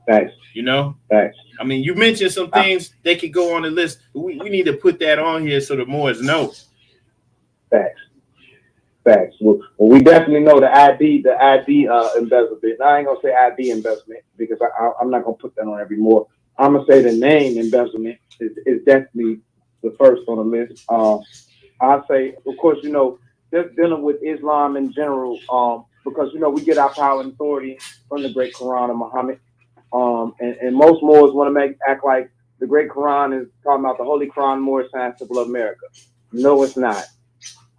Thanks. You know? Thanks. I mean, you mentioned some things they could go on the list. We need to put that on here so the Moors know. Facts. Well, we definitely know the ID embezzlement. I ain't gonna say ID embezzlement because I'm not gonna put that on every Moor. I'm gonna say the name embezzlement is definitely the first on the list. I say, of course, just dealing with Islam in general, because we get our power and authority from the Great Quran of Muhammad. And most Moors want to act like the Great Quran is talking about the Holy Quran, Moorish Science Temple of America. No, it's not.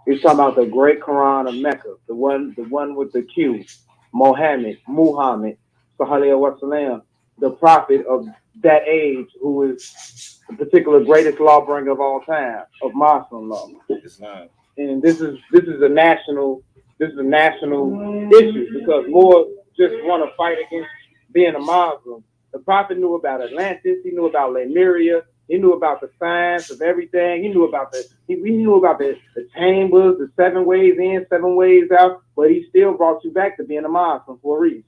It's talking about the Great Quran of Mecca, the one with the Q, Muhammad, Sallallahu Alaihi Wasallam, the prophet of that age, who is the particular greatest lawbringer of all time of Muslim law. Islam. And this is a national issue because Moors just want to fight against being a Muslim. The prophet knew about Atlantis. He knew about Lemuria. He knew about the science of everything. He knew about the chambers, the 7 ways in, 7 ways out. But he still brought you back to being a Muslim for a reason.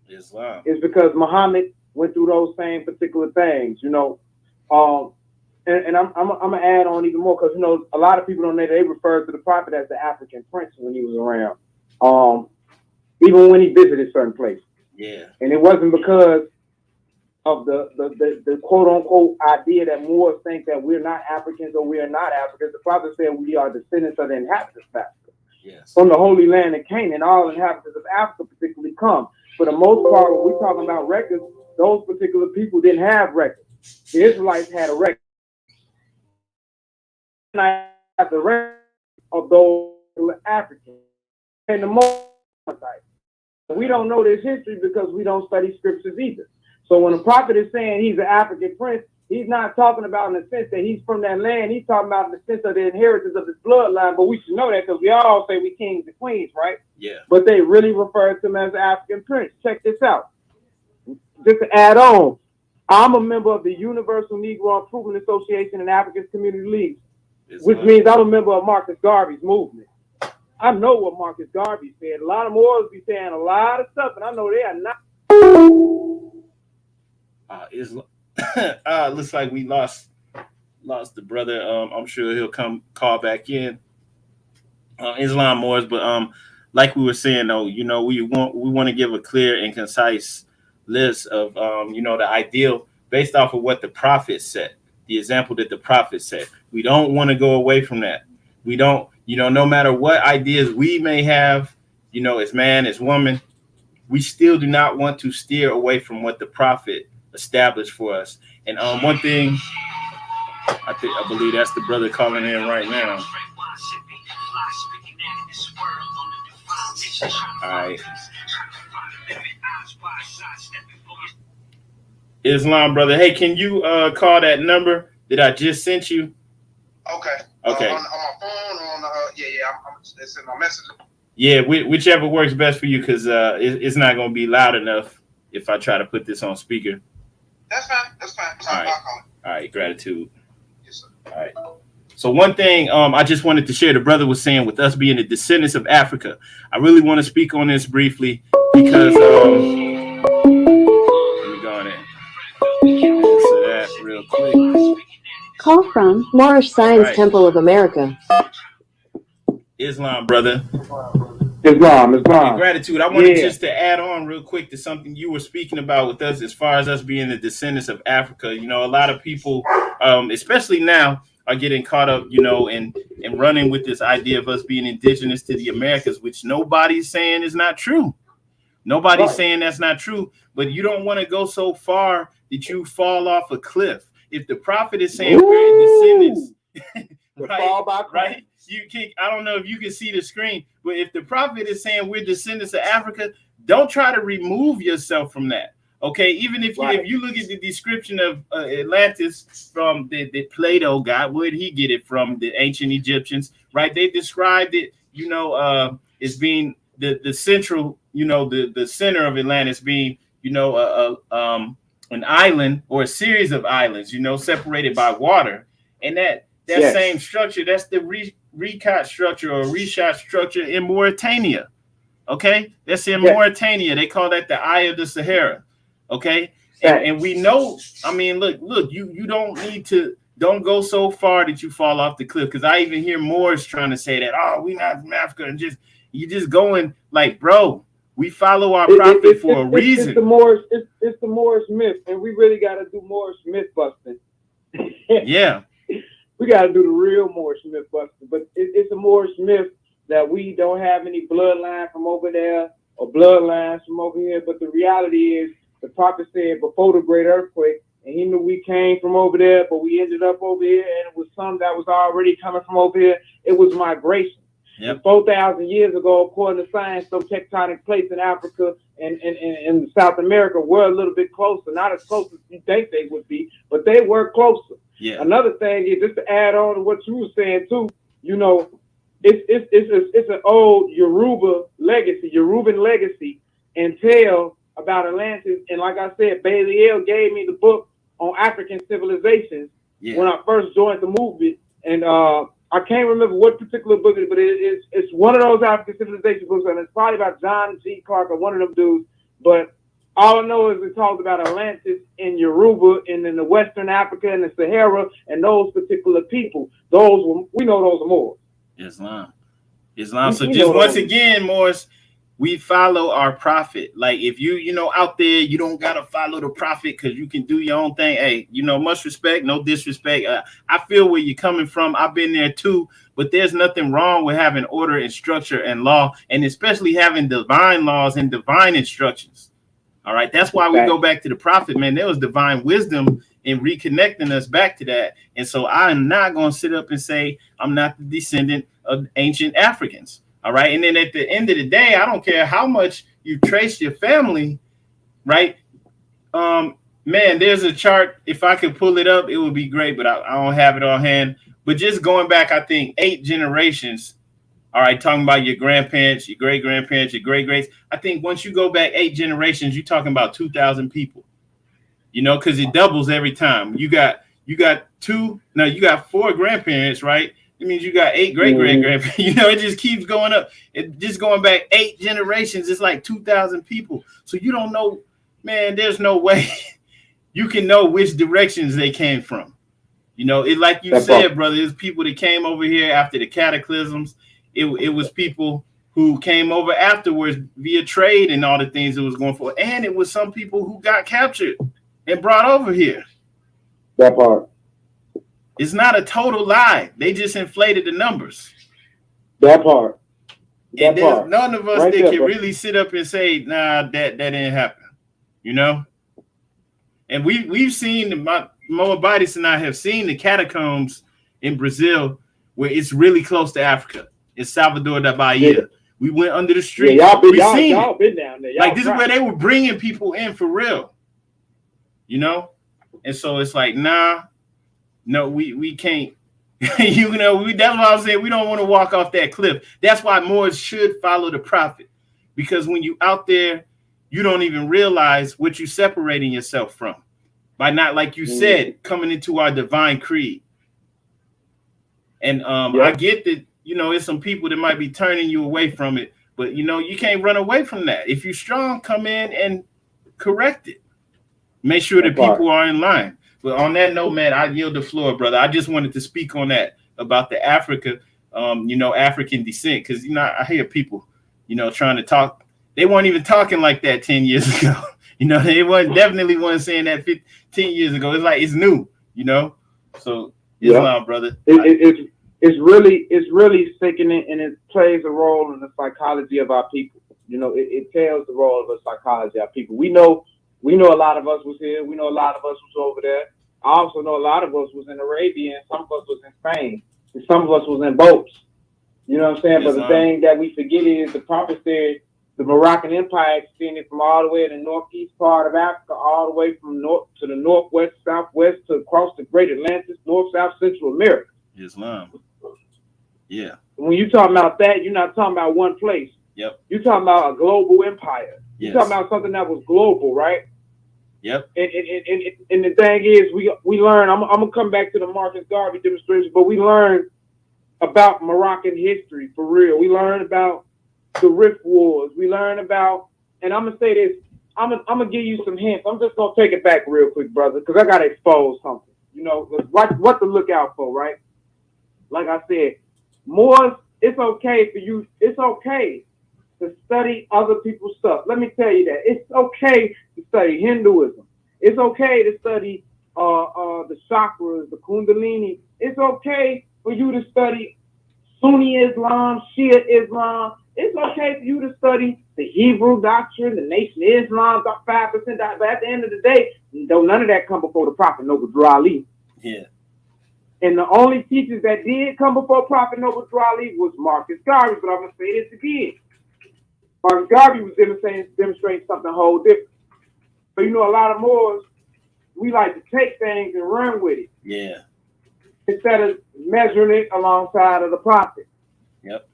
Islam. It's because Muhammad went through those same particular things, And I'm gonna add on even more because a lot of people don't know they refer to the prophet as the African prince when he was around. Even when he visited certain places. Yeah. And it wasn't because of the quote unquote idea that Moors think that we're not Africans or we are not Africans. The prophet said we are descendants of the inhabitants of Africa. Yes. From the Holy Land of Canaan, all inhabitants of Africa particularly come. For the most part, when we're talking about records, those particular people didn't have records. The Israelites had a record. And I have the record of those who were Africans. And the most we don't know this history because we don't study scriptures either. So when the prophet is saying he's an African prince, he's not talking about in the sense that he's from that land. He's talking about in the sense of the inheritance of his bloodline. But we should know that because we all say we kings and queens, right? Yeah. But they really refer to him as an African prince. Check this out. Just to add on, I'm a member of the Universal Negro Improvement Association and African Community League, which means I'm a member of Marcus Garvey's movement. I know what Marcus Garvey said. A lot of Moors be saying a lot of stuff, and I know they are not. Looks like we lost the brother. I'm sure he'll call back in. Islam Moors, but like we were saying though, we want to give a clear and concise list of the ideal based off of what the prophet said, the example that the prophet said. We don't want to go away from that. We don't, no matter what ideas we may have, as man, as woman, we still do not want to steer away from what the prophet established for us. And one thing, I believe that's the brother calling in right now. All right. Islam, brother. Hey, can you call that number that I just sent you? Okay. Okay. On my phone, it's in my messenger. Yeah, whichever works best for you, because it's not going to be loud enough if I try to put this on speaker. That's fine. All right, gratitude. Yes, sir. All right. So one thing I just wanted to share, the brother was saying with us being the descendants of Africa, I really want to speak on this briefly because let me go on and answer that real quick. Call from Moorish Science Temple of America. Islam, brother. Islam. And gratitude. I wanted just to add on real quick to something you were speaking about with us as far as us being the descendants of Africa. A lot of people, especially now, are getting caught up, and running with this idea of us being indigenous to the Americas, which nobody's saying is not true. Nobody's saying that's not true, but you don't want to go so far that you fall off a cliff. If the prophet is saying we're descendants, right? You can, I don't know if you can see the screen, but if the prophet is saying we're descendants of Africa, don't try to remove yourself from that. Okay, even if you look at the description of Atlantis from the Plato got, where did he get it from? The ancient Egyptians, right? They described it, as being the central, the center of Atlantis being, an island or a series of islands, separated by water, and that same structure, that's the recot structure or reshot structure in Mauritania. Okay, that's in Mauritania. They call that the Eye of the Sahara. Okay, and we know. I mean, look. You don't go so far that you fall off the cliff. Because I even hear Moors trying to say that, oh, we not from Africa, and you just going like, bro. We follow our prophet for a reason. It's the Moorish myth, and we really got to do Moorish myth busting. Yeah. We got to do the real Moorish myth busting, but it's a Moorish myth that we don't have any bloodline from over there or bloodlines from over here. But the reality is, the prophet said before the great earthquake, and he knew we came from over there, but we ended up over here, and it was some that was already coming from over here. It was migration. Yep. 4,000 years ago, according to science, some tectonic plates in Africa and South America were a little bit closer, not as close as you think they would be, but they were closer. Yeah. Another thing is, just to add on to what you were saying too, it's an old Yoruban legacy and tale about Atlantis. And like I said, Baliel gave me the book on African civilizations when I first joined the movement, and I can't remember what particular book it is, but it's one of those African civilization books, and it's probably about John G. Clark or one of them dudes. But all I know is it talks about Atlantis in Yoruba and in the Western Africa and the Sahara and those particular people. We know those are Moors. Islam. So just once again, Moors, we follow our prophet. Like if you out there, you don't gotta follow the prophet because you can do your own thing. Hey, much respect, no disrespect. I feel where you're coming from. I've been there too, but there's nothing wrong with having order and structure and law, and especially having divine laws and divine instructions. All right, that's why we go back to the prophet, man. There was divine wisdom in reconnecting us back to that. And so I'm not going to sit up and say I'm not the descendant of ancient Africans. All right. And then at the end of the day, I don't care how much you trace your family. Right. Man, there's a chart. If I could pull it up, it would be great, but I don't have it on hand. But just going back, I think 8 generations. All right, talking about your grandparents, your great-grandparents, your great-greats. I think once you go back 8 generations, you're talking about 2,000 people. Because it doubles every time. You got 4 grandparents, right? It means you got 8 great-great-grandparents. It just keeps going up. It just going back 8 generations, it's like 2,000 people. So you don't know, man, there's no way you can know which directions they came from. It like you said, brother, it's people that came over here after the cataclysms. It was people who came over afterwards via trade and all the things it was going for. And it was some people who got captured and brought over here. That part. It's not a total lie. They just inflated the numbers. That part. And there's none of us that can really sit up and say, nah, that didn't happen. And we've seen, Moabites and I have seen the catacombs in Brazil where it's really close to Africa. It's Salvador da Bahia. Yeah. We went under the street. Yeah, y'all been down there. Like this is where they were bringing people in for real. And so it's like, nah, no, we can't. That's why I'm saying we don't want to walk off that cliff. That's why Moors should follow the prophet, because when you out there, you don't even realize what you're separating yourself from by not, like you said, coming into our divine creed. And I get that. It's some people that might be turning you away from it, but you can't run away from that. If you're strong, come in and correct it. Make sure that people are in line. But on that note, man, I yield the floor, brother. I just wanted to speak on that about the African descent, because I hear people, trying to talk. They weren't even talking like that 10 years ago. They definitely wasn't saying that 10 years ago. It's like it's new. So Islam, brother. It's really sickening, and it plays a role in the psychology of our people. It tells the role of the psychology of our people. We know a lot of us was here. We know a lot of us was over there. I also know a lot of us was in Arabia, and some of us was in Spain. Some of us was in boats. You know what I'm saying? Yes, but the thing that we forget is the prophet said the Moroccan Empire extended from all the way to the northeast part of Africa, all the way from north to the northwest, southwest, to across the Great Atlantis, North, South, Central America. Islam. Yeah. When you talking about that, you're not talking about one place. Yep. You're talking about a global empire. Yes. You're talking about something that was global, right? Yep. And the thing is, we learn. I'm gonna come back to the Marcus Garvey demonstration, but we learn about Moroccan history for real. We learn about the Rift Wars. We learn about, and I'm gonna say this. I'm gonna give you some hints. I'm just gonna take it back real quick, brother, because I gotta expose something. You know what to look out for, right? Like I said, Moors. It's okay for you. It's okay to study other people's stuff. Let me tell you that. It's okay to study Hinduism. It's okay to study the chakras, the Kundalini. It's okay for you to study Sunni Islam, Shia Islam. It's okay for you to study the Hebrew doctrine, the Nation of Islam, 5%. But at the end of the day, don't none of that come before the Prophet Noble Drew Ali. Yeah. And the only teachers that did come before Prophet Noble Drew Ali was Marcus Garvey. But I'm going to say this again. Marcus Garvey was demonstrating something whole different. But you know, a lot of Moors, we like to take things and run with it. Yeah. Instead of measuring it alongside of the prophet. Yep.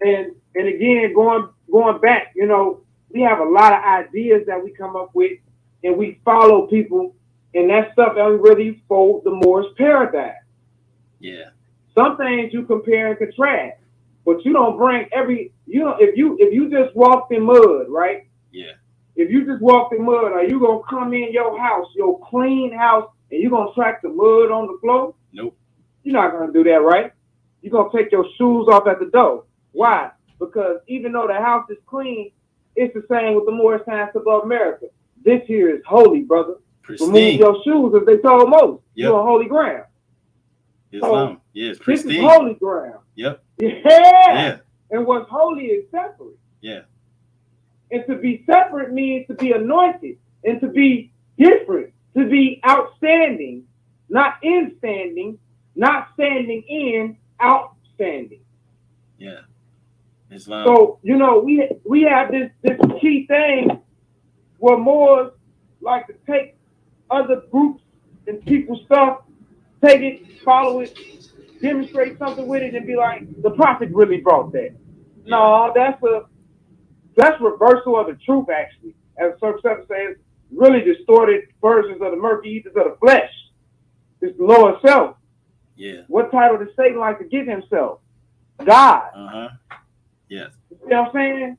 And again, going back, you know, we have a lot of ideas that we come up with, and we follow people, and that stuff doesn't really fold the Moorish paradigm. Yeah. Some things you compare and contrast, but you don't bring if you just walked in mud, right? Yeah. If you just walked in mud, are you gonna come in your house, your clean house, and you gonna track the mud on the floor? Nope. You're not gonna do that, right? You're gonna take your shoes off at the door. Why? Because even though the house is clean, it's the same with the Moorish science above America. This here is holy, brother. Pristine. Remove your shoes, as they told Moses. Yep. You're on holy ground. Islam. So, yeah, it's this pristine. is holy ground. Yep. Yeah. And what's holy is separate. Yeah. And to be separate means to be anointed and to be different, to be outstanding, not instanding, not standing in, outstanding. Yeah. Islam. So, you know, we have this key thing where Moors like to take other groups and people's stuff, take it, follow it, demonstrate something with it, and be like, the prophet really brought that. No, that's reversal of the truth, actually. As Sir Seven says, really distorted versions of the murky ethers of the flesh. It's the lower self. Yeah. What title does Satan like to give himself? God. Uh-huh. Yes. You know what I'm saying?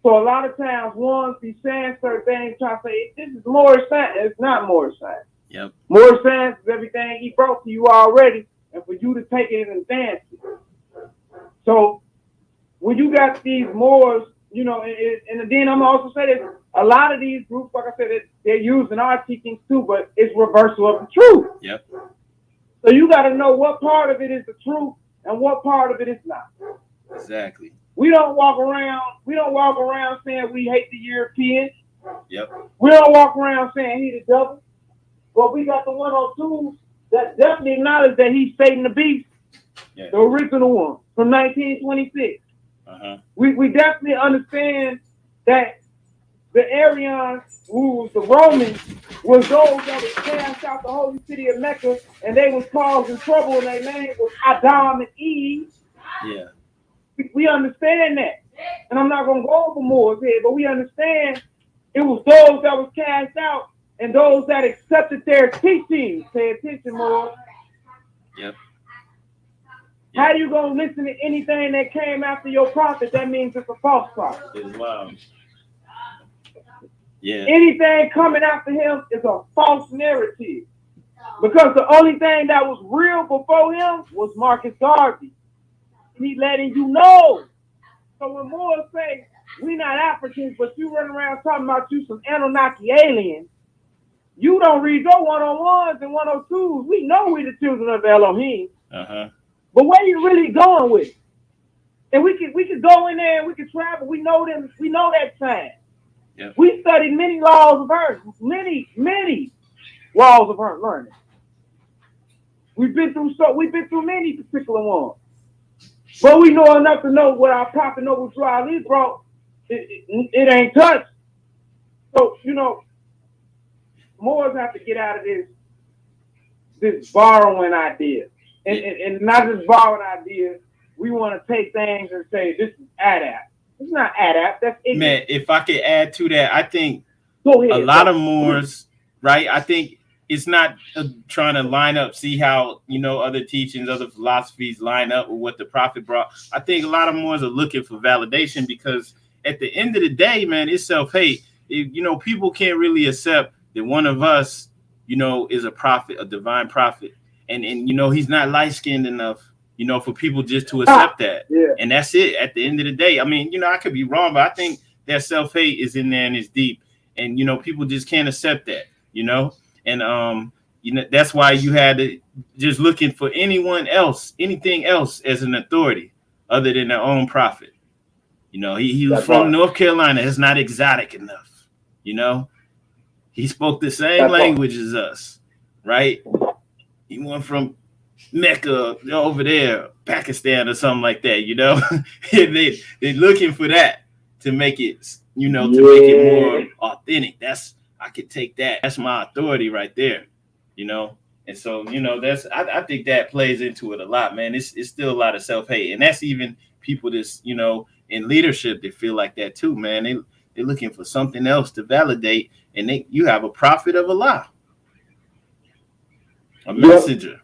So a lot of times ones be saying certain things, trying to say, this is Moorish science. It's not Moorish science. Yep. Moorish science is everything he brought to you already, and for you to take it and dance it. So when you got these Moors, you know, and then I'm also say that a lot of these groups, like I said, they're using our teachings too, but it's reversal of the truth. Yep. So you got to know what part of it is the truth and what part of it is not. Exactly. We don't walk around saying we hate the Europeans. Yep. We don't walk around saying he the devil. But we got the 102s that definitely acknowledge that he's Satan the Beast, yeah. The original one from 1926. Uh-huh. We definitely understand that the Aryans, who was the Romans, was those that was cast out the holy city of Mecca, and they was causing trouble, and their name was Adam and Eve. Yeah. We understand that. And I'm not going to go over Moors here, but we understand it was those that was cast out and those that accepted their teachings. Pay attention, Moors. Yep. How you going to listen to anything that came after your prophet? That means it's a false prophet. Islam. Yeah. Anything coming after him is a false narrative. Because the only thing that was real before him was Marcus Garvey. He letting you know. So when Moors say, we not Africans, but you run around talking about you some Anunnaki aliens, you don't read your 101s and 102s. We know we the children of Elohim. Uh-huh. But where you really going with it? And we could go in there and we could travel. We know them. We know that science. Yep. We studied many laws of earth, many laws of earth learning. We've been through many particular ones. But we know enough to know what our Prophet Noble Drew Ali brought. It ain't touched. So, you know, Moors have to get out of this borrowing idea. And not just borrowing ideas. We want to take things and say, this is adapt. It's not adapt. That's ignorant. Man, if I could add to that, I think Go ahead, a lot of Moors, right? I think it's not trying to line up, see how, you know, other teachings, other philosophies line up with what the Prophet brought. I think a lot of Moors are looking for validation because at the end of the day, man, it's self-hate. You know, people can't really accept that one of us, you know, is a prophet, a divine prophet. And you know, he's not light-skinned enough, you know, for people just to accept that. Yeah. And that's it at the end of the day. I mean, you know, I could be wrong, but I think that self-hate is in there and it's deep. And, you know, people just can't accept that, you know. And, you know, that's why you had to just looking for anyone else, anything else as an authority other than their own prophet. You know, he was from North Carolina. It's not exotic enough, you know. He spoke the same language as us, right? He went from Mecca over there, Pakistan or something like that, you know. They're looking for that to make it, you know, to make it more authentic. I could take that. That's my authority right there, you know. And so, you know, I think that plays into it a lot, man. It's still a lot of self-hate. And that's even people that's, you know, in leadership that feel like that too, man. They're looking for something else to validate. And you have a prophet of Allah. A messenger,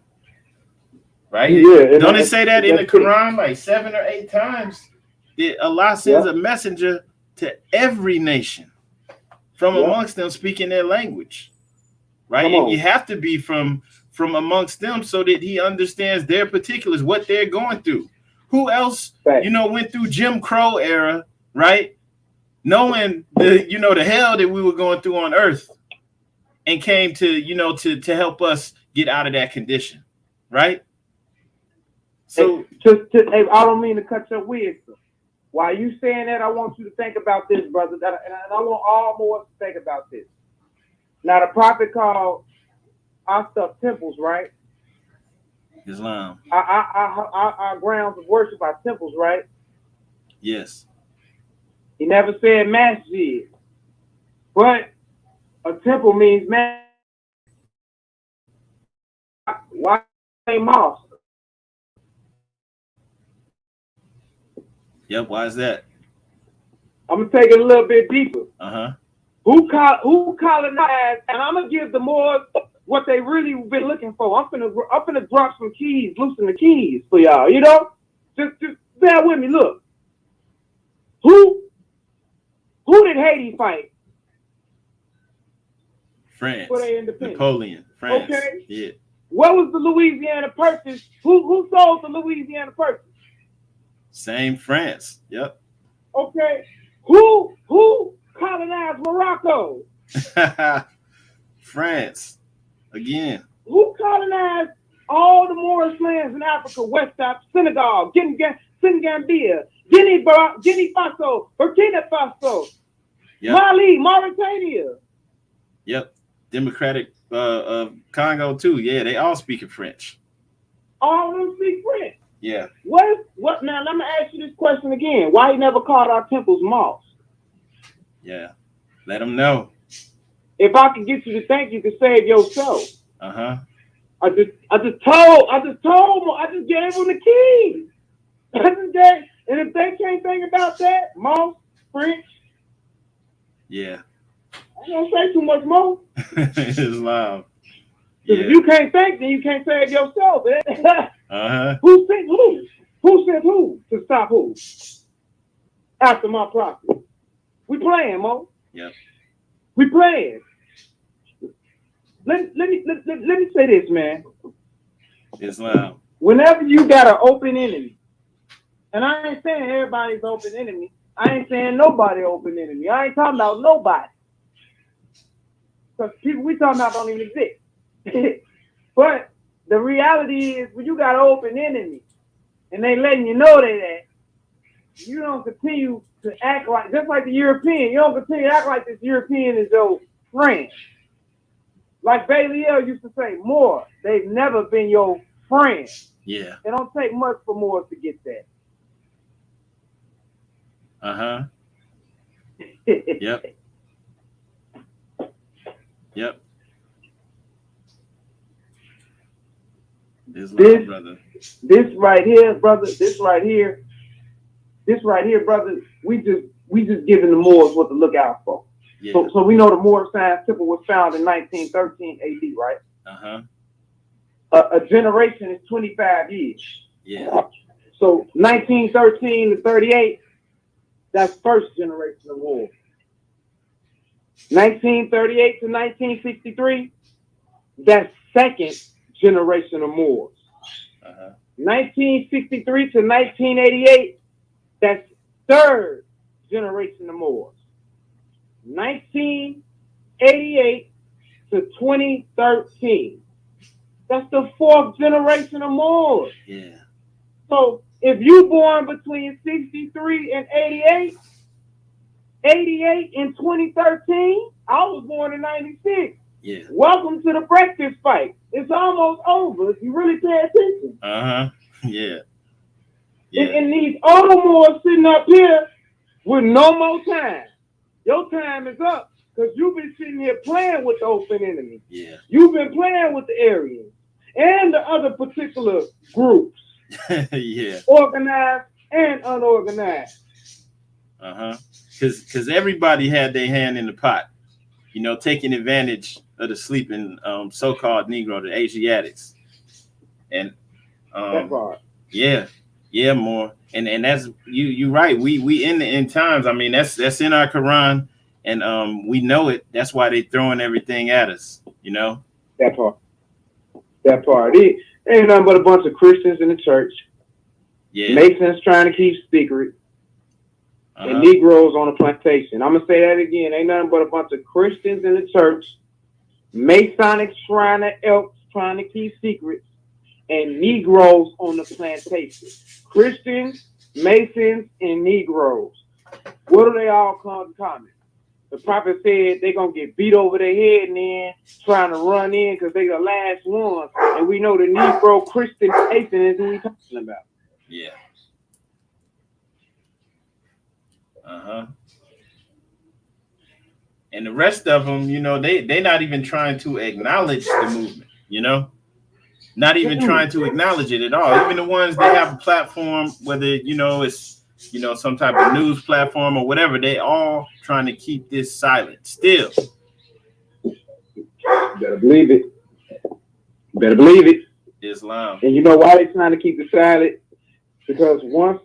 right? Yeah, don't it say that in the Quran like 7 or 8 times that Allah sends a messenger to every nation from amongst them speaking their language, right? And you have to be from amongst them so that he understands their particulars, what they're going through. Who else, you know, went through Jim Crow era, right? Knowing the hell that we were going through on earth and came to, you know, to help us get out of that condition, right? So hey, I don't mean to cut your wisdom. While you saying that, I want you to think about this, brother. And I want all Moors to think about this. Now, the prophet called our stuff temples, right? Islam. Our grounds of worship are temples, right? Yes. He never said masjid. But a temple means masjid. Why say mosque? Yep, why is that? I'm gonna take it a little bit deeper. Who colonized? And I'm gonna give the Moors what they really been looking for. I'm finna drop some keys, loosen the keys for y'all. You know, just bear with me. Look, who did Haiti fight? France. For their independence. Napoleon. France. Okay. Yeah. What was the Louisiana Purchase? Who sold the Louisiana Purchase? Same France. Yep. Okay. Who colonized Morocco? France. Again. Who colonized all the Moorish lands in Africa, West Africa, Senegal, Gambia, Guinea Faso, Burkina Faso, Mali, Mauritania. Yep. Democratic Congo too. Yeah, they all speak in French. All of them speak French. Yeah. What now? Let me ask you this question again. Why he never called our temples mosques? Yeah. Let them know. If I could get you to think, you could save yourself. I just gave them the keys. And if they can't think about that, mosque, French. Yeah. I don't say too much more. Islam. Yeah. If you can't think, then you can't save yourself. Who sent who? Who sent who to stop who? After my prophet. We playing, Mo. Yep. We playing. Let me say this, man. Islam. Whenever you got an open enemy, and I ain't saying everybody's open enemy. I ain't saying nobody open enemy. I ain't talking about nobody. Because people we talking about don't even exist. But the reality is when you got an open enemy and they letting you know that you don't continue to act like, just like the European, you don't continue to act like this European is your friend. like Bailey L used to say, Moor, they've never been your friend. Yeah. It don't take much for Moors to get that. Yep. Yep. This right here, brother. This right here, brother. We just giving the Moors what to look out for. Yeah. So we know the Moorish Science Temple was found in 1913 AD, right? A generation is 25 years. Yeah. So 1913 to 38, that's first generation of Moors. 1938 to 1963, that's second generation of Moors. 1963 to 1988, that's third generation of Moors. 1988 to 2013, that's the fourth generation of Moors. Yeah. So if you born between 63 and 88, 88 and 2013, I was born in 96. Yeah. Welcome to the breakfast fight. It's almost over if you really pay attention. Yeah. And these older Moors sitting up here with no more time. Your time is up because you've been sitting here playing with the open enemy. Yeah. You've been playing with the Aryans and the other particular groups. Yeah. Organized and unorganized. Because everybody had their hand in the pot, you know, taking advantage of the sleeping so-called Negro, the Asiatics. And that part. Yeah, more. And that's you right. We in the end times. I mean, that's in our Quran, and we know it. That's why they throwing everything at us, you know. That part. It ain't nothing but a bunch of Christians in the church. Yeah. Masons trying to keep secret. And Negroes on a plantation. I'm going to say that again. Ain't nothing but a bunch of Christians in the church, Masonic Shriner elks trying to keep secrets, and Negroes on the plantation. Christians, Masons, and Negroes. What do they all come in common? The prophet said they're going to get beat over their head and then trying to run in because they the last ones. And we know the Negro Christian nation is who we talking about. Yeah. And the rest of them, you know, they not even trying to acknowledge the movement, you know, not even trying to acknowledge it at all. Even the ones that have a platform, whether, you know, it's, you know, some type of news platform or whatever, they all trying to keep this silent still. Better believe it. Islam. And you know why they're trying to keep it silent? Because once,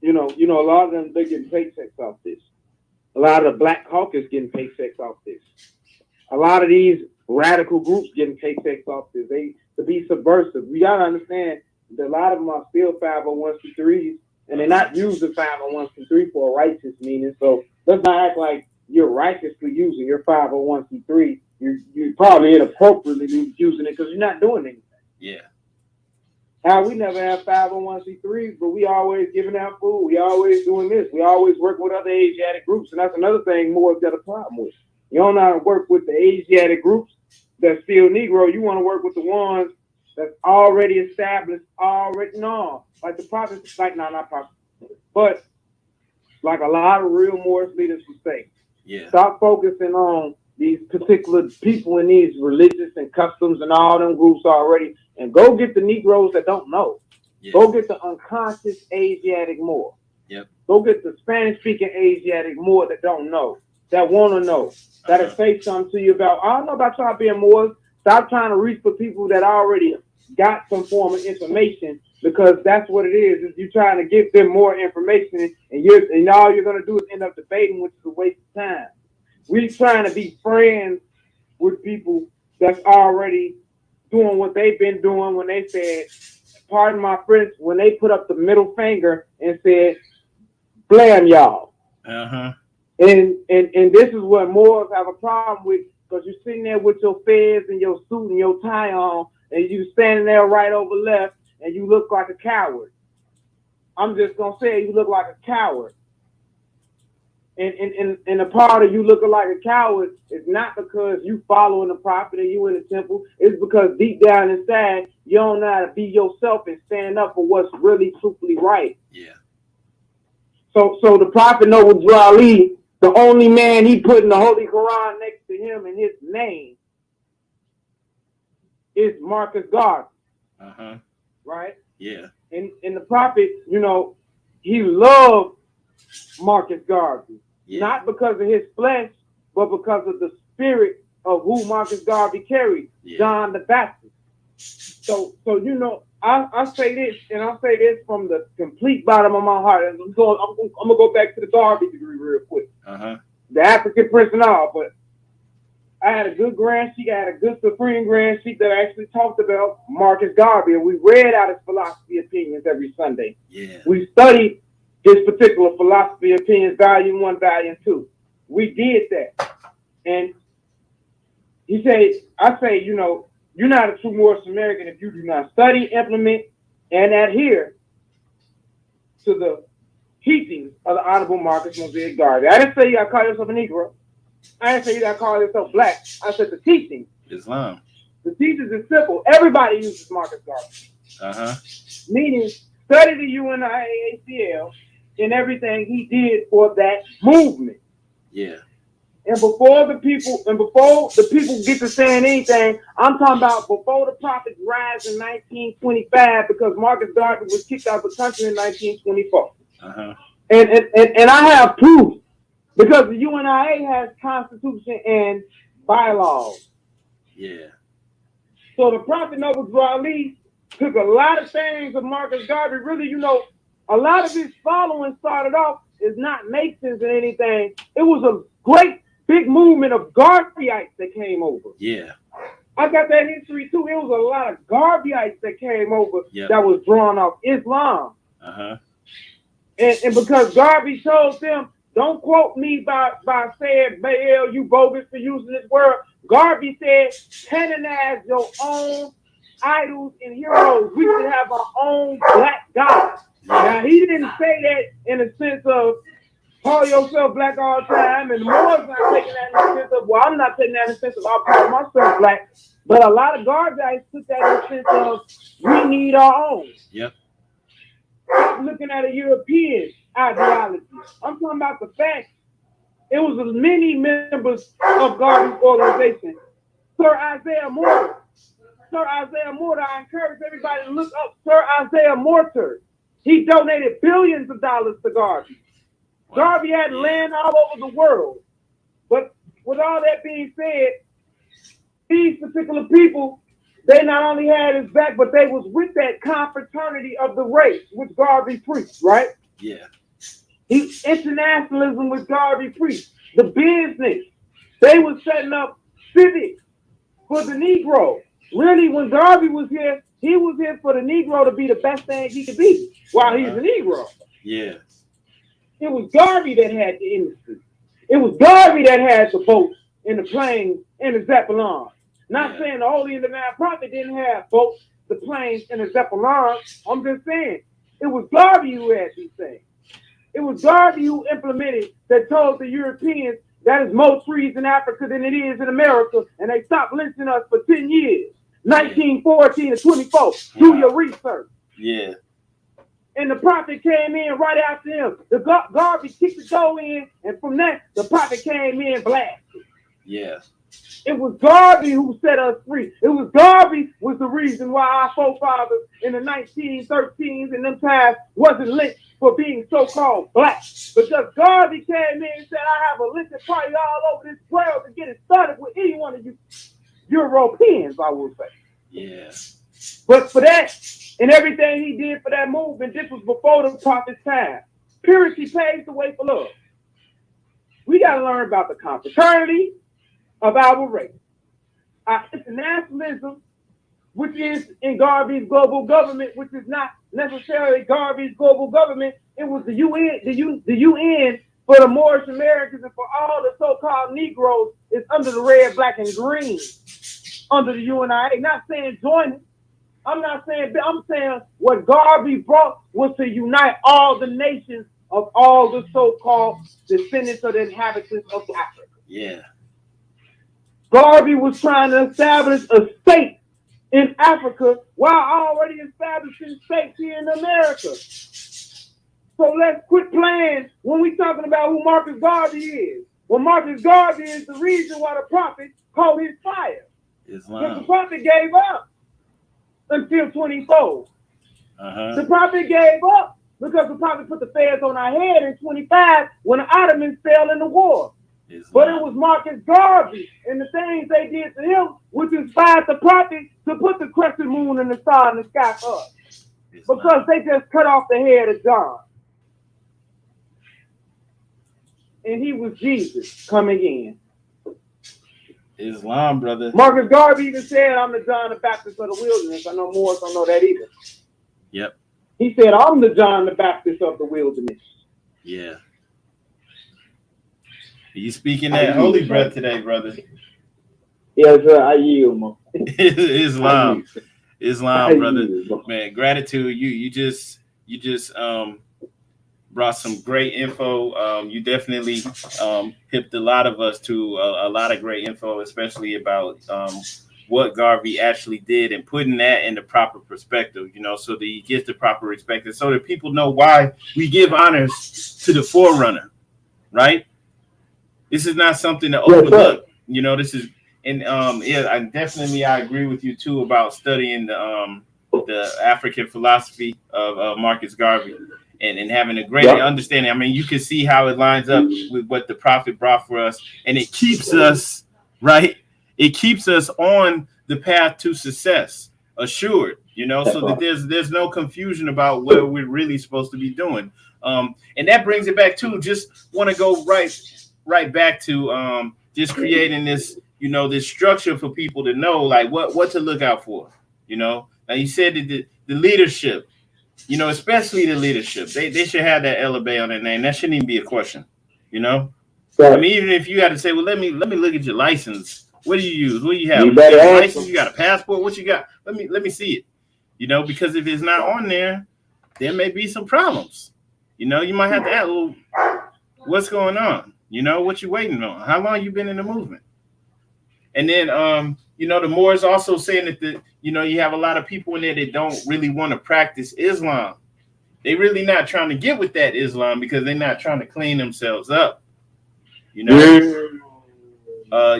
you know, a lot of them, they're getting paychecks off this. A lot of the Black Caucus getting paychecks off this. A lot of these radical groups getting paychecks off this. They to be subversive. We gotta understand that a lot of them are still 501c3s, and they're not using 501c3 for a righteous meaning. So let's not act like you're righteously using your 501c3. You're probably inappropriately using it because you're not doing anything. Yeah. How we never have 501c3s, but we always giving out food. We always doing this. We always work with other Asiatic groups. And that's another thing Moors got a problem with. You don't know how to work with the Asiatic groups that's still Negro. You want to work with the ones that's already established, already known. Like the prophets, like, no, not prophets. But like a lot of real Moorish leaders would say, stop focusing on these particular people in these religious and customs and all them groups already, and go get the Negroes that don't know. Go get the unconscious Asiatic Moor. Go get the Spanish-speaking Asiatic Moor that don't know, that want to know, that'll say something to you about, I don't know about y'all being Moors. Stop trying to reach for people that already got some form of information, because that's what it is you're trying to give them more information, and all you're going to do is end up debating, which is a waste of time. We're trying to be friends with people that's already doing what they've been doing when they said, pardon my French, when they put up the middle finger and said, blame y'all. And this is what Moors have a problem with, because you're sitting there with your fez and your suit and your tie on, and you standing there right over left, and you look like a coward. I'm just going to say you look like a coward. And the part of you looking like a coward is not because you following the prophet and you in the temple. It's because deep down inside you don't know how to be yourself and stand up for what's really truthfully right. Yeah. So the prophet Noble Ali, the only man he put in the Holy Quran next to him in his name is Marcus Garvey. Right? Yeah. And the prophet, you know, he loved Marcus Garvey. Yeah. Not because of his flesh, but because of the spirit of who Marcus Garvey carried, John the Baptist. So you know, I say this, and I say this from the complete bottom of my heart. And I'm gonna go back to the Garvey degree real quick. The African Prince and all, but I had a good grand sheik, I had a good supreme grand sheik that actually talked about Marcus Garvey, and we read out his philosophy opinions every Sunday. Yeah. We studied his particular philosophy opinions, volume 1, volume 2. We did that. And he said, I say, you know, you're not a true Moorish American if you do not study, implement, and adhere to the teachings of the Honorable Marcus Mosaic Garvey. I didn't say you gotta call yourself a Negro. I didn't say you gotta call yourself black. I said the teachings. Islam. The teachings is simple. Everybody uses Marcus Garvey. Meaning, study the UNIACL and everything he did for that movement. Yeah. And before the people get to saying anything, I'm talking about before the Prophet's rise in 1925, because Marcus Garvey was kicked out of the country in 1924. And I have proof, because the UNIA has constitution and bylaws. Yeah. So the Prophet Noble Ali took a lot of things of Marcus Garvey. Really, you know, a lot of his following started off as not Masons and anything. It was a great big movement of Garveyites that came over. Yeah. I got that history too. It was a lot of Garveyites that came over that was drawn off Islam. And because Garvey told them, don't quote me by saying, Baal, you bogus for using this word. Garvey said, canonize your own idols and heroes. We should have our own black gods. Now, he didn't say that in the sense of call yourself black all the time, and the Moors not taking that in the sense of, well, I'm not taking that in the sense of I'll call myself black, but a lot of Garveyites took that in the sense of we need our own. Yep. Looking at a European ideology. I'm talking about the fact it was as many members of Garvey's organization. Sir Isaiah Mortar, I encourage everybody to look up Sir Isaiah Mortar. He donated billions of dollars to Garvey. Garvey had land all over the world. But with all that being said, these particular people, they not only had his back, but they was with that confraternity of the race, which Garvey preached, right? Yeah. Internationalism with Garvey preached. The business, they was setting up civics for the Negro. Really, when Garvey was here, he was here for the Negro to be the best thing he could be while he's a Negro. Yeah. It was Garvey that had the industry. It was Garvey that had the boats and the planes and the Zeppelins. Not saying the Holy and Divine Prophet didn't have boats, the planes, and the Zeppelins. I'm just saying, it was Garvey who had these things. It was Garvey who implemented that told the Europeans that is more trees in Africa than it is in America, and they stopped lynching us for 10 years, 1914 to 24. Do your research. Yeah. And the prophet came in right after him. The Garvey kicked the door in, and from that, the prophet came in blasted. Yeah. It was Garvey who set us free. It was Garvey was the reason why our forefathers in the 1913s and them times wasn't lynched for being so-called black. Because Garvey came in and said, I have a lynching party all over this world to get it started with any one of you Europeans, I will say. Yeah. But for that and everything he did for that movement, this was before the prophet's time. Purity paves the way for love. We got to learn about the confraternity of our race. Our internationalism, which is in Garvey's global government, which is not necessarily Garvey's global government. It was the UN, the UN for the Moorish Americans and for all the so-called Negroes is under the red, black, and green, under the UNIA. Not saying join it. I'm saying what Garvey brought was to unite all the nations of all the so-called descendants of the inhabitants of Africa. Yeah. Garvey was trying to establish a state in Africa while already establishing states here in America. So let's quit playing when we talking about who Marcus Garvey is. Well, Marcus Garvey is the reason why the prophet caught his fire. Because the prophet gave up until 24. The prophet gave up because the prophet put the feds on our head in 25 when the Ottomans fell in the war. But it was Marcus Garvey and the things they did to him, which inspired the prophet to put the crescent moon and the star in the sky for us. Because they just cut off the head of John. And he was Jesus coming in. Islam, brother. Marcus Garvey even said, I'm the John the Baptist of the wilderness. I know Moors don't know that either. Yep. He said, I'm the John the Baptist of the wilderness. Yeah. You speaking that holy breath today, brother? Yes, sir. I yield, man. Islam, brother. Man, gratitude. You just brought some great info. You definitely hipped a lot of us to a lot of great info, especially about what Garvey actually did and putting that in the proper perspective, so that he gets the proper respect, and so that people know why we give honors to the forerunner, right? This is not something to overlook. This is, and I agree with you too about studying the African philosophy of Marcus Garvey and having a great understanding. I mean, you can see how it lines up with what the prophet brought for us, and it keeps us right. It keeps us on the path to success, assured. So that there's no confusion about what we're really supposed to be doing. And that brings it back to just want to go right back to just creating this, this structure for people to know like what to look out for. Now you said that the leadership, especially the leadership, they should have that elevate on their name. That shouldn't even be a question. I mean, even if you got to say, well, let me look at your license. What do you use? What do you have? You got a license? You got a passport? What you got? Let me see it. Because if it's not on there may be some problems. You might have to ask, well, what's going on? What you waiting on? How long you been in the movement? And then, the Moors also saying that you have a lot of people in there that don't really want to practice Islam. They really not trying to get with that Islam because they're not trying to clean themselves up.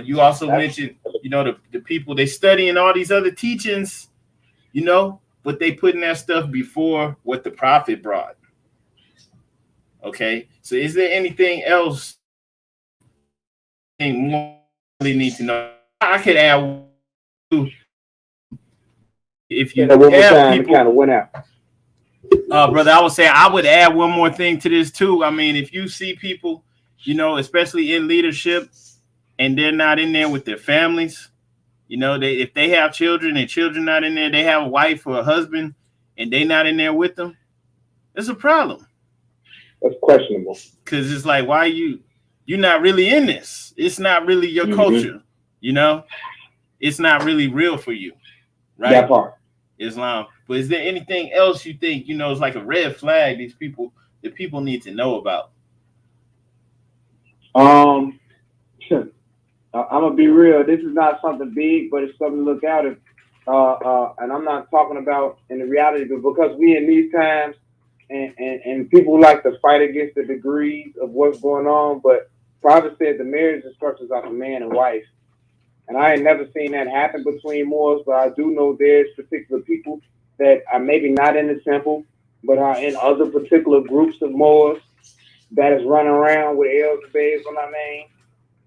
You also mentioned, the people they studying all these other teachings, but they putting that stuff before what the prophet brought. Okay, so is there anything else you really need to know? I could add, if you have people, kind of went out. Brother, I would say I would add one more thing to this too. I mean, if you see people, especially in leadership, and they're not in there with their families, if they have children and children not in there, they have a wife or a husband, and they not in there with them, it's a problem. That's questionable. Because it's like, why you're not really in this? It's not really your culture, It's not really real for you, right? That part. Islam. But is there anything else you think, is like a red flag that people need to know about? I'm gonna be real. This is not something big, but it's something to look out at. And I'm not talking about in the reality, but because we in these times, and people like to fight against the degrees of what's going on. But Prophet said the marriage instructions are for man and wife, and I ain't never seen that happen between Moors. But I do know there's particular people that are maybe not in the temple, but are in other particular groups of Moors that is running around with L's and babes on our name.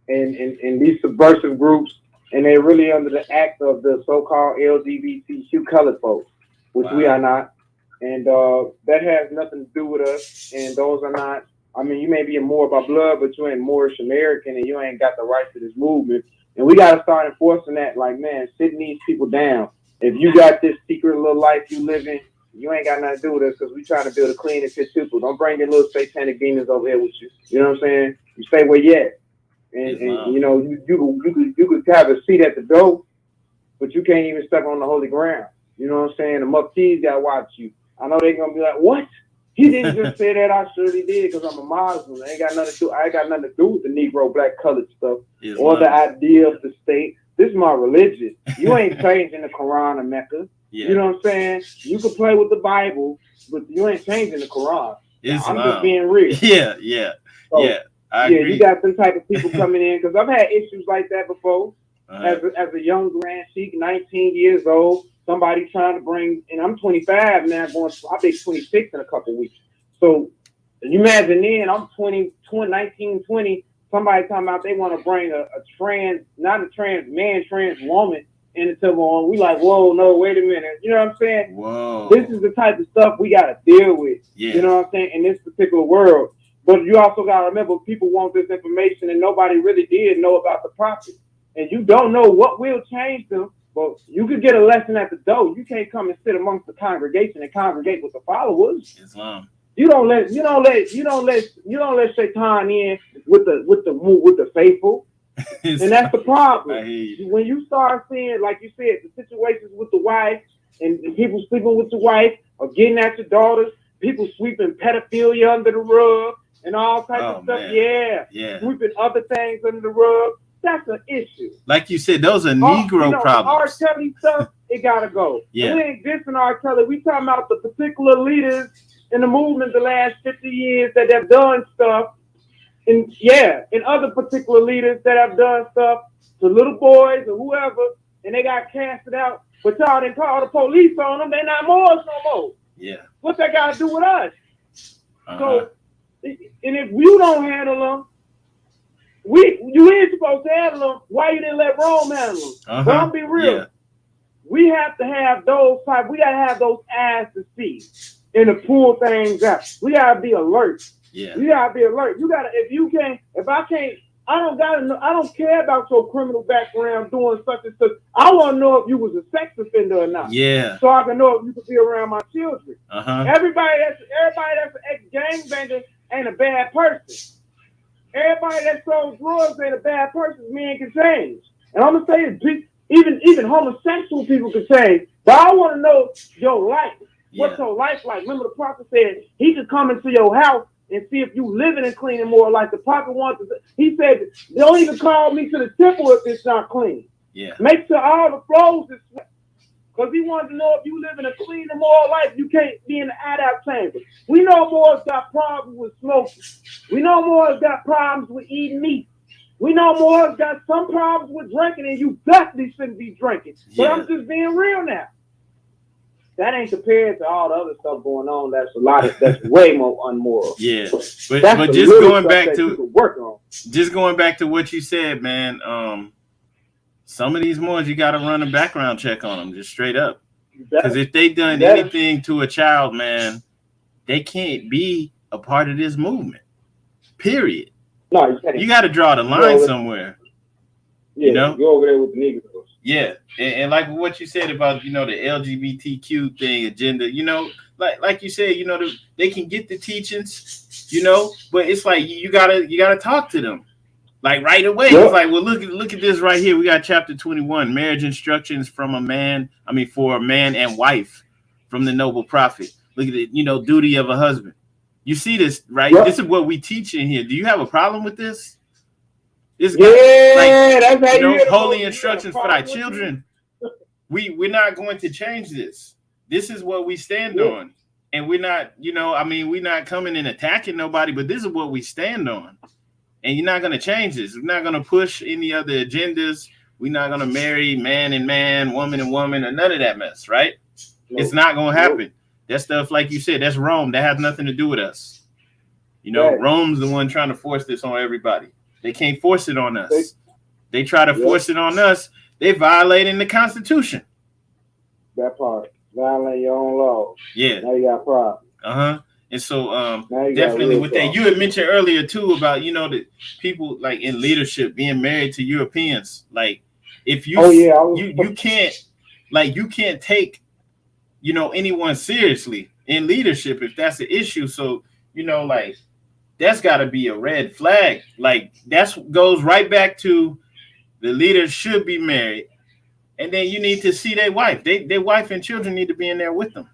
And these subversive groups, and they're really under the act of the so-called LGBTQ colored folks, which we are not. And that has nothing to do with us. And those are not, I mean, you may be a Moor by blood, but you ain't Moorish American and you ain't got the right to this movement. And we got to start enforcing that, like, man, sitting these people down. If you got this secret little life you live in, you ain't got nothing to do with us because we trying to build a clean and fit people. Don't bring your little satanic demons over here with you. You know what I'm saying? You stay where you at. And you could have a seat at the door, but you can't even step on the holy ground. You know what I'm saying? The Muftis got to watch you. I know they're going to be like, what? He didn't just say that. I surely did because I'm a Muslim. I ain't got nothing to do with the Negro, black, colored stuff or the idea of the state. This is my religion. You ain't changing the Quran in Mecca. Yeah. You know what I'm saying? You can play with the Bible, but you ain't changing the Quran. I'm just being real. Yeah. So, I agree. You got some type of people coming in because I've had issues like that before. As a young Grand Sheik, 19 years old, somebody trying to bring, and I'm 25 now, I'll be 26 in a couple of weeks. So you imagine then, I'm 19, 20, somebody talking about they want to bring a trans, not a trans man, trans woman into the one. We like, whoa, no, wait a minute. You know what I'm saying? Whoa. This is the type of stuff we got to deal with. Yeah. You know what I'm saying? In this particular world. But you also got to remember, people want this information and nobody really did know about the prophet. And you don't know what will change them, but you could get a lesson at the door. You can't come and sit amongst the congregation and congregate with the followers. Islam. You don't let Shaitan in with the faithful. And that's the problem. When you start seeing, like you said, the situations with the wife and people sleeping with the wife or getting at your daughters, people sweeping pedophilia under the rug and all types of stuff. Man. Yeah. Sweeping other things under the rug. That's an issue. Like you said, those are Negro problems. R. Kelly stuff, it gotta go. Yeah. We ain't dissing R. Kelly. We talking about the particular leaders in the movement the last 50 years that have done stuff. And other particular leaders that have done stuff to little boys or whoever, and they got casted out. But y'all didn't call the police on them. They not Moors no more. Yeah. What's that got to do with us? So, and if you don't handle them, you ain't supposed to handle them. Why you didn't let Rome handle them? But I'll be real. Yeah. We have to have those type. We gotta have those eyes to see and to pull things out. We gotta be alert. Yeah. You gotta be alert. You gotta. If I can't. I don't care about your criminal background doing such and such. I want to know if you was a sex offender or not. Yeah. So I can know if you could be around my children. Everybody that's an ex-gangbanger ain't a bad person. Everybody that sold drugs ain't a bad person. Men can change. And I'm gonna say it, even homosexual people can change. But I want to know your life. What's your life like? Remember the prophet said he could come into your house and see if you living and cleaning more like the prophet wants to. He said, don't even call me to the temple if it's not clean. Yeah. Make sure all the flows is swept. Because he wanted to know if you live in a clean and moral life, you can't be in the adapt chamber. We know Moore's got problems with smoking. We know Moore's got problems with eating meat. We know Moore's got some problems with drinking, and you definitely shouldn't be drinking. But I'm just being real now. That ain't compared to all the other stuff going on. That's way more unmoral. Yeah, but just going back to what you said, man. Some of these Moors, you got to run a background check on them, just straight up. Because if they done anything to a child, man, they can't be a part of this movement. Period. No, you got to draw the line somewhere. Yeah, you know, go over there with the niggas. Yeah, and like what you said about, the LGBTQ thing, agenda, like you said, they can get the teachings, but it's like you gotta talk to them, like right away. Yep. It's like, well, look at this right here. We got chapter 21, marriage instructions for a man and wife from the noble prophet. Look at it, duty of a husband. You see this, right? Yep. This is what we teach in here. Do you have a problem with this? That's how holy instructions for thy children. We're not going to change this. This is what we stand on. And we're not, we're not coming and attacking nobody, but this is what we stand on. And you're not going to change this. We're not going to push any other agendas. We're not going to marry man and man, woman and woman, or none of that mess, right? No. It's not going to happen. That stuff, like you said, that's Rome. That has nothing to do with us. Rome's the one trying to force this on everybody. They can't force it on us. They try to force it on us. They violating the Constitution. That part. Violating your own law. Yeah. Now you got problems. And so definitely with that, you had mentioned earlier too about, the people like in leadership being married to Europeans. Like if you you can't take, anyone seriously in leadership if that's the issue. So, that's got to be a red flag. Like that goes right back to the leaders should be married, and then you need to see their wife. Their wife and children need to be in there with them.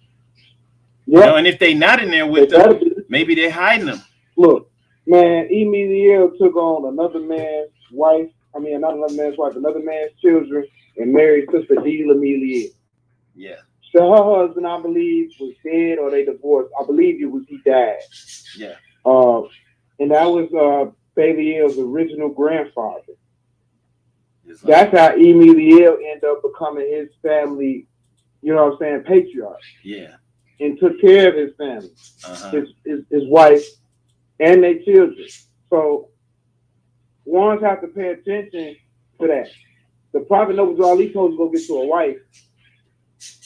You know, and if they not in there with them, maybe they're hiding them. Look, man, Emiliel took on another man's wife. I mean, not another man's wife, another man's children, and married Sister Deal Emiliel. Yeah. So her husband, I believe, was dead or they divorced. I believe he died. Yeah. And that was Belial's original grandfather. That's how Emiliel ended up becoming his family, you know what I'm saying, patriarch. Yeah. And took care of his family, his wife, and their children. So ones have to pay attention to that. The Prophet Noble Ali told you to go get you a wife.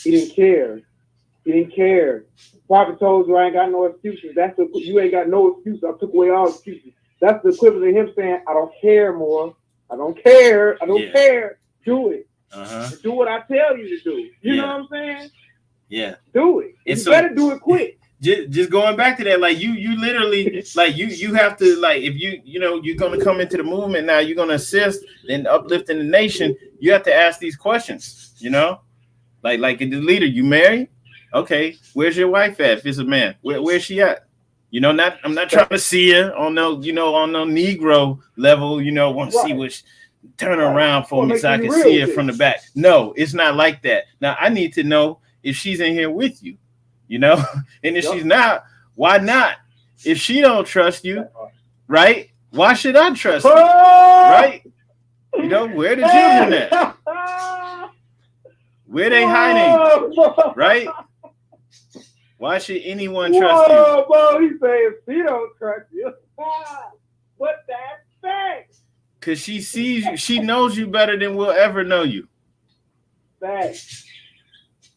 He didn't care. He didn't care. The Prophet told you I ain't got no excuses. You ain't got no excuses. I took away all excuses. That's the equivalent of him saying, I don't care more. I don't care. I don't care. Do it. Do what I tell you to do. You know what I'm saying? Yeah. Do it. And you better do it quick. Just going back to that, like you literally, like you have to, like, if you're gonna come into the movement now, you're gonna assist in uplifting the nation, you have to ask these questions, you know? Like the leader, you married? Okay, where's your wife at? If it's a man, where's she at? You know, I'm not trying to see her on no Negro level, want to see what turn around for me so I can see it from the back. No, it's not like that. Now I need to know if she's in here with you, and if she's not, why not? If she don't trust you, right? Why should I trust you? Right? Where the children at? Where they hiding? Right? Why should anyone trust you? Whoa, he saying she don't trust you. What that fact? Because she sees you, she knows you better than we'll ever know you. Fact.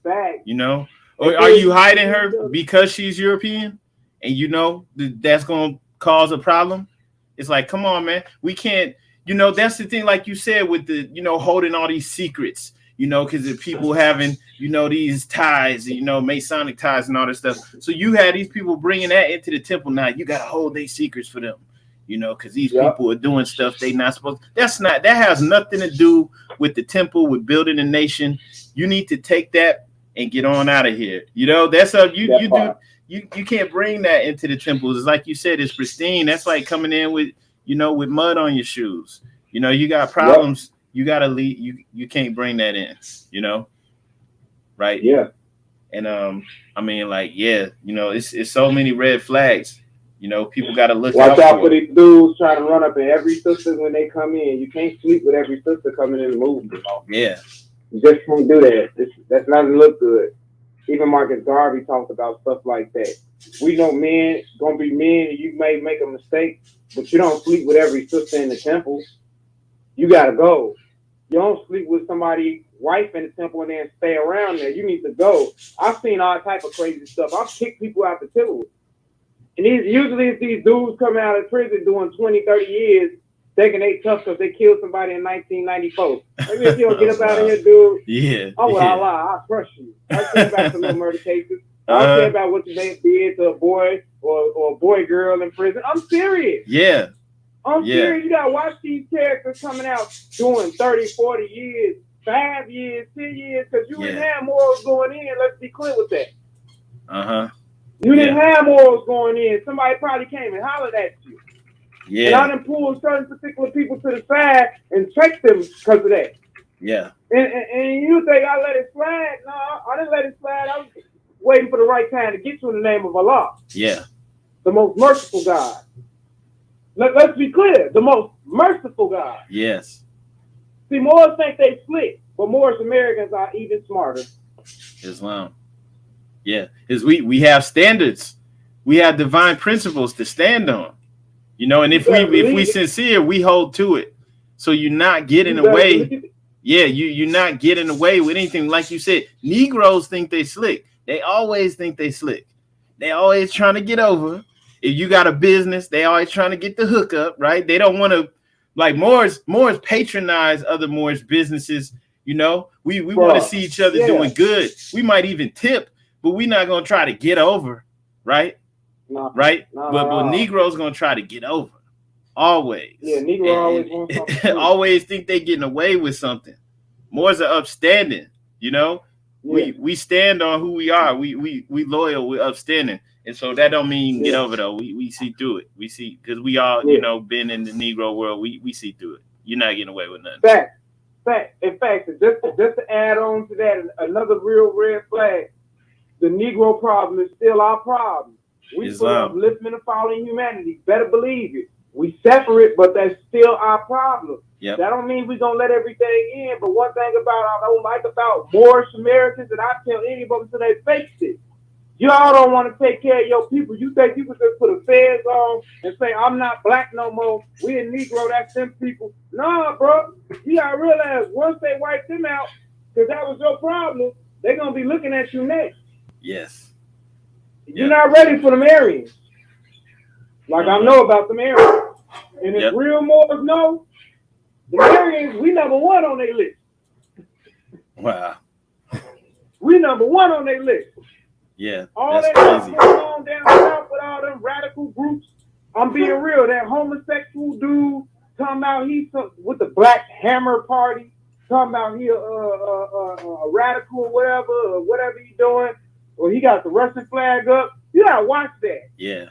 Or are you hiding her because she's European and that's going to cause a problem? It's like, come on, man. We can't, that's the thing, like you said, with the, holding all these secrets, because the people having, these ties, Masonic ties and all this stuff. So you had these people bringing that into the temple. Now you got to hold their secrets for them, because these people are doing stuff they not supposed to. That has nothing to do with the temple, with building a nation. You need to take that and get on out of here. That's how you can't bring that into the temples. It's like you said, it's pristine. That's like coming in with, with mud on your shoes. You got problems. You got to leave. You can't bring that in, right? Yeah. And I mean, like, it's so many red flags. People got to look Watch out for these dudes trying to run up in every sister when they come in. You can't sleep with every sister coming in the movement. Yeah. You just can't do that. That's not gonna look good. Even Marcus Garvey talked about stuff like that. We know men gonna be men, and you may make a mistake, but you don't sleep with every sister in the temple. You gotta go. You don't sleep with somebody's wife in the temple and then stay around there. You need to go. I've seen all type of crazy stuff. I've kicked people out the temple. And usually it's these dudes coming out of prison doing 20, 30 years, thinking they tough because they killed somebody in 1994. Maybe if you don't get up out of here, dude. Yeah. Oh, well, I trust you. I care about some little murder cases. I don't care about what you may did to a boy or a boy girl in prison. I'm serious. Yeah. I'm serious. You got to watch these characters coming out doing 30, 40 years, 5 years, 10 years, because you didn't have morals going in. Let's be clear with that. You didn't have morals going in. Somebody probably came and hollered at you. Yeah. And I done pulled certain particular people to the side and checked them because of that. Yeah. And you think I let it slide? No, I didn't let it slide. I was waiting for the right time to get you in the name of Allah. Yeah. The most merciful God. Let's be clear. The most merciful God. Yes. See, Moors think they slick, but Moorish Americans are even smarter. Islam. Yeah. Because we have standards. We have divine principles to stand on. And if we sincere, we hold to it. So you're not getting away. Yeah, you're not getting away with anything. Like you said, Negroes think they slick. They always think they slick. They always trying to get over. If you got a business, they always trying to get the hookup, right? They don't want to, like Moors patronize other Moorish businesses. We want to see each other doing good. We might even tip, but we're not going to try to get over, right? No, right? No, but Negroes gonna try to get over. Always. Yeah, Negro always wants something. Always think they getting away with something. Moors are upstanding, Yeah, we stand on who we are. We loyal, we're upstanding. And so that don't mean get over though. We see through it. We see because we all, been in the Negro world. We see through it. You're not getting away with nothing. In fact, just to add on to that, another real red flag, the Negro problem is still our problem. We put upliftment and following humanity. Better believe it. We separate, but that's still our problem. Yep. That don't mean we're going to let everything in. But one thing I don't like about Moorish Americans, and I tell anybody until they face it, y'all don't want to take care of your people. You think you could just put a fez on and say, I'm not black no more. We a Negro, that's them people. Nah, bro. You got to realize once they wipe them out, because that was your problem, they're going to be looking at you next. Yes. You're not ready for them Aryans. Like I know about them Aryans. And if real Moors know, the Aryans, we number one on their list. Wow. We number one on their list. Yeah, all that's that crazy. going on down south with all them radical groups. I'm being real. That homosexual dude talking about he's with the Black Hammer Party, talking about he a radical or whatever he doing, or he got the Russian flag up. You gotta watch that. Yeah.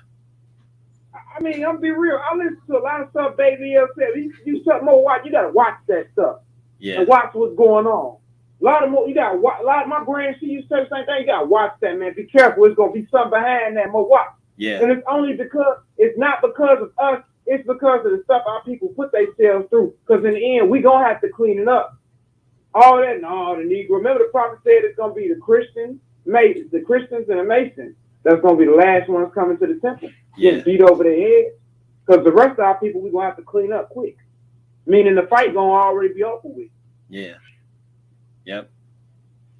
I mean, I'm being real. I listen to a lot of stuff Baby L said. You something more watch. You gotta watch that stuff. Yeah. And watch what's going on. A lot of my grand, she used to say the same thing. You gotta watch that, man. Be careful. It's gonna be something behind that. More watch. Yeah. And it's not because of us. It's because of the stuff our people put themselves through. Because in the end, we gonna have to clean it up. All that, no, the Negro. Remember the prophet said it's gonna be the Christians and the Masons. That's gonna be the last ones coming to the temple. Getting beat over their head. Because the rest of our people, we gonna have to clean up quick. Meaning the fight gonna already be over with. Yeah. Yep.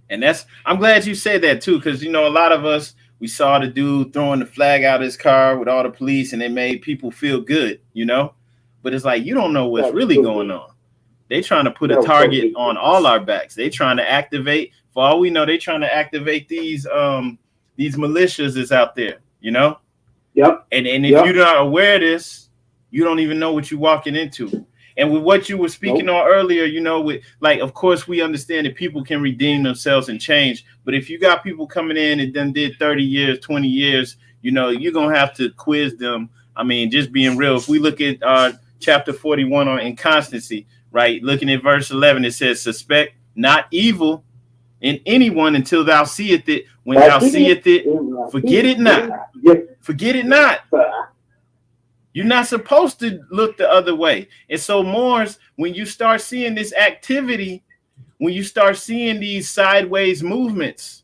And I'm glad you said that too, because a lot of us, we saw the dude throwing the flag out of his car with all the police and it made people feel good, but it's like you don't know what's really going on. They trying to put a target on all our backs. They trying to activate, for all we know, they trying to activate these militias that's out there, Yep. And if you're not aware of this, you don't even know what you're walking into. And with what you were speaking on earlier, of course, we understand that people can redeem themselves and change. But if you got people coming in and then did 30 years, 20 years, you're going to have to quiz them. I mean, just being real. If we look at chapter 41 on inconstancy, right, looking at verse 11, it says, suspect not evil in anyone until thou seest it. When thou seest it, forget it not. Forget it not. You're not supposed to look the other way. And so, Moors, when you start seeing this activity, when you start seeing these sideways movements,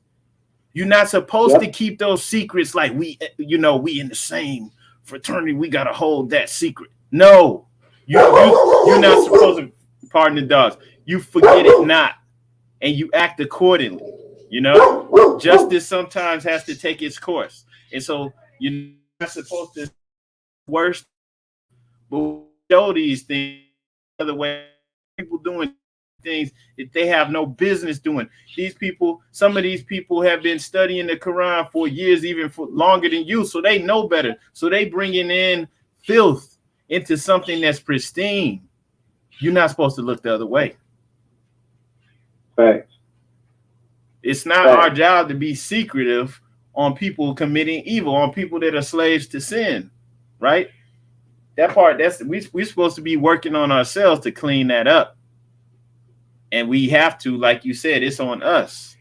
you're not supposed to keep those secrets like we in the same fraternity. We got to hold that secret. No, you're not supposed to, pardon the dogs, you forget it not, and you act accordingly. Justice sometimes has to take its course. And so you're not supposed to worst, but show these things the other way. People doing things that they have no business doing. Some of these people have been studying the Quran for years, even for longer than you, so they know better. So they bringing in filth into something that's pristine. You're not supposed to look the other way. Facts. It's not our job to be secretive on people committing evil, on people that are slaves to sin. Right? That part, we're supposed to be working on ourselves to clean that up. And we have to, like you said, it's on us.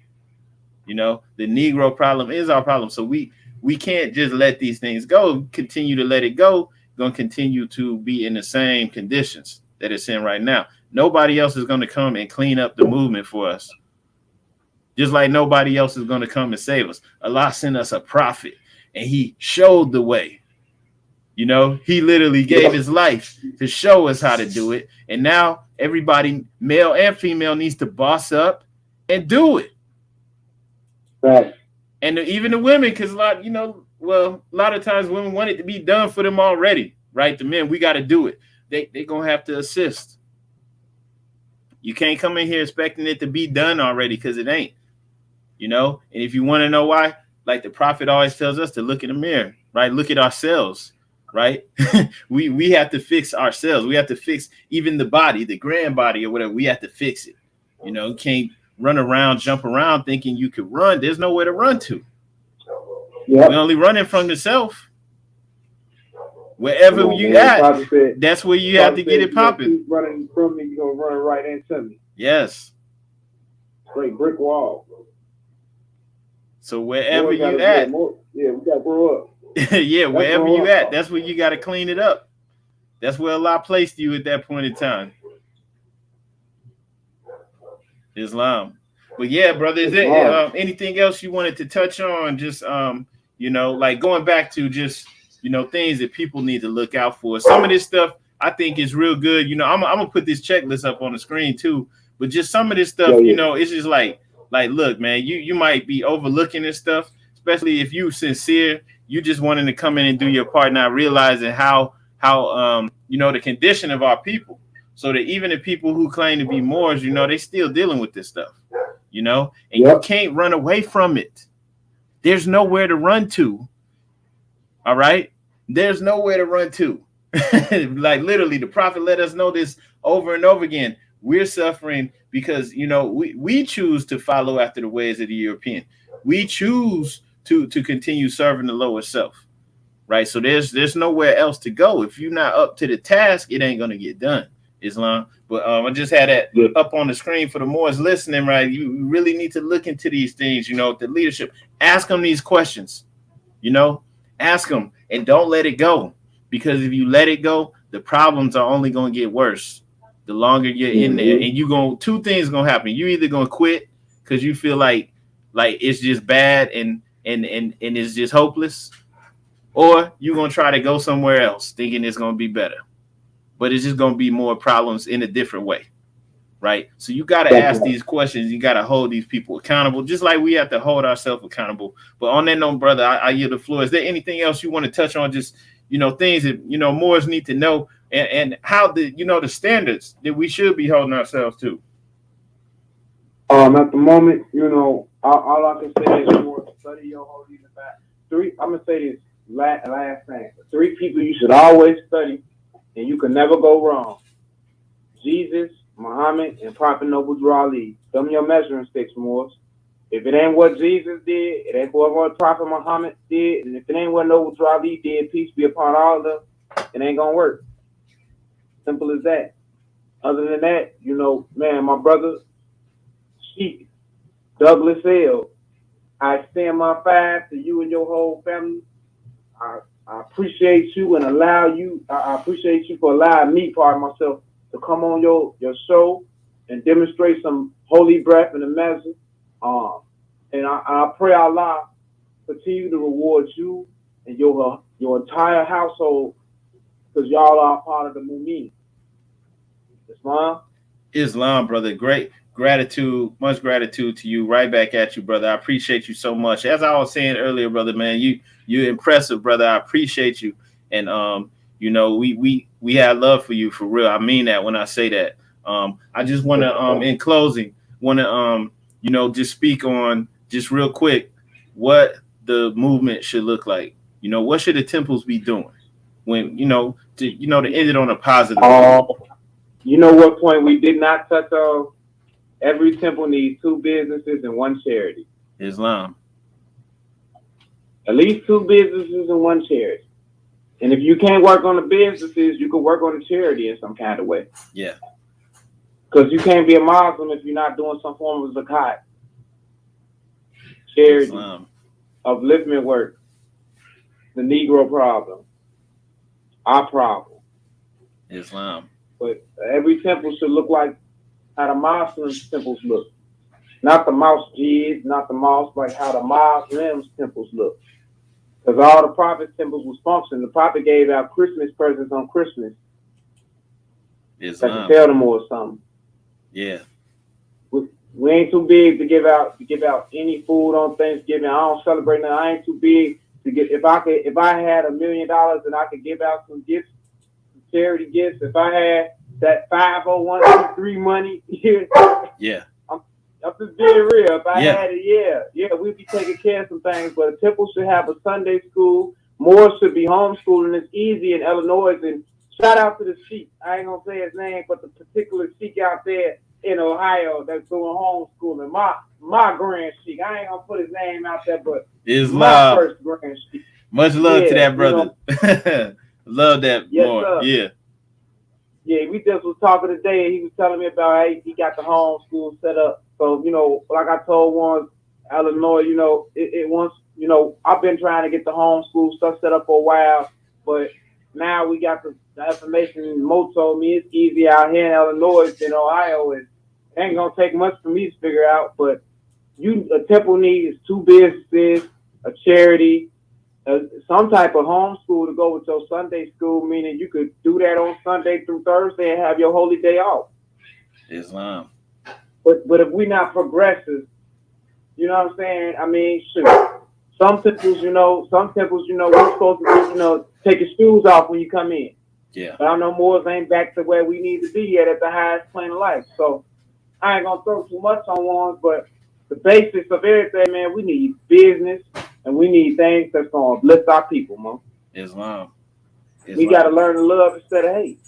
The Negro problem is our problem. So we can't just let these things go, continue to let it go, going to continue to be in the same conditions that it's in right now. Nobody else is going to come and clean up the movement for us. Just like nobody else is going to come and save us. Allah sent us a prophet and he showed the way. He literally gave his life to show us how to do it. And now everybody, male and female, needs to boss up and do it. Right. And even the women, because a lot of times women want it to be done for them already, right? The men, we got to do it. They're going to have to assist. You can't come in here expecting it to be done already because it ain't, And if you want to know why, like the prophet always tells us to look in the mirror, right? Look at ourselves. Right? we have to fix ourselves. We have to fix even the body, the grand body or whatever. We have to fix it. You can't run around, jump around thinking you could run. There's nowhere to run to. Yep. We're only running from yourself. Wherever you at, that's where you have to get it popping. Keep running from me, you're gonna run right into me. Yes. Straight brick wall. So wherever you at, we gotta grow up. yeah, wherever you at, that's where you got to clean it up. That's where Allah placed you at that point in time. Islam. But yeah, brother, is there anything else you wanted to touch on? Just like going back to just things that people need to look out for. Some of this stuff I think is real good. I'm gonna put this checklist up on the screen too. But just some of this stuff, it's just like look, man, you might be overlooking this stuff, especially if you sincere, you just wanting to come in and do your part, not realizing how the condition of our people. So that even the people who claim to be Moors, they still dealing with this stuff, and you can't run away from it. There's nowhere to run to. All right. There's nowhere to run to. Like literally, the Prophet let us know this over and over again. We're suffering because, we choose to follow after the ways of the European. We choose to continue serving the lower self. Right. So there's nowhere else to go. If you're not up to the task, it ain't going to get done. Islam. But I just had that up on the screen for the Moors listening. Right. You really need to look into these things, the leadership. Ask them these questions, ask them and don't let it go. Because if you let it go, the problems are only going to get worse the longer you're in there. And two things going to happen. You either going to quit because you feel like it's just bad and it's just hopeless, or you're going to try to go somewhere else thinking it's going to be better. But it's just going to be more problems in a different way. Right. So you got to ask these questions. You got to hold these people accountable, just like we have to hold ourselves accountable. But on that note, brother, I yield the floor. Is there anything else you want to touch on? Just, things that, Moors need to know and how the standards that we should be holding ourselves to. At the moment, all I can say is more study your whole reason back. I'm going to say this last thing. 3 people you should always study and you can never go wrong. Jesus, Muhammad, and Prophet Noble Drew Ali. Them your measuring sticks, Moors. If it ain't what Jesus did, it ain't what Prophet Muhammad did, and if it ain't what Noble Drew Ali did, peace be upon all of them, it ain't gonna work. Simple as that. Other than that, man, my brother, Sheik Douglas L. I extend my 5 to you and your whole family. I appreciate you and I appreciate you for allowing me, pardon myself, to come on your show and demonstrate some holy breath and a measure. And I pray Allah continue to reward you and your entire household, because y'all are part of the Mu'min. Islam, brother. Great gratitude, much gratitude to you. Right back at you, brother. I appreciate you so much. As I was saying earlier, brother, man, you're impressive, brother. I appreciate you. And we have love for you for real. I mean that when I say that. I just want to in closing just speak on just real quick what the movement should look like. What should the temples be doing when to end it on a positive. What point we did not touch on? Every temple needs 2 businesses and 1 charity. Islam. At least 2 businesses and 1 charity. And if you can't work on the businesses, you can work on the charity in some kind of way. Yeah. Because you can't be a Muslim if you're not doing some form of zakat. Charity. Islam. Upliftment work. The Negro problem. Our problem. Islam. But every temple should look like how the Muslim temples look. Not the masjids, not the mosques, like how the Muslims temples look. Because all the Prophet's temples was functioning. The Prophet gave out Christmas presents on Christmas. Islam. To tell them or something. Yeah. We ain't too big to give out any food on Thanksgiving. I don't celebrate nothing. I ain't too big to get. If I had $1 million and I could give out some gifts, some charity gifts. If I had that 501c3 money, yeah. I'm just being real. If I had it, we'd be taking care of some things. But a temple should have a Sunday school. More should be homeschooling. It's easy in Illinois. And shout out to the Sheik. I ain't gonna say his name, but the particular Sheik out there in Ohio that's doing homeschooling. My grand sheik. I ain't gonna put his name out there, but my first grand sheik. Much love to that brother. Love that more. Sir. Yeah. Yeah, we just was talking today, and he was telling me about how he got the homeschool set up. So, like I told one, Illinois, it once, I've been trying to get the homeschool stuff set up for a while, but now we got the information. Mo told me it's easy out here in Illinois than Ohio, and it ain't gonna take much for me to figure out. But a temple needs 2 businesses, a charity, some type of homeschool to go with your Sunday school, meaning you could do that on Sunday through Thursday and have your holy day off. Islam. But if we're not progressive, you know what I'm saying? I mean, sure. Some temples, we're supposed to, take your shoes off when you come in. Yeah. But I know Moors ain't back to where we need to be yet at the highest plane of life. So I ain't gonna throw too much on one, but the basics of everything, man, we need business and we need things that's gonna uplift our people, man. Islam. We gotta learn to love instead of hate.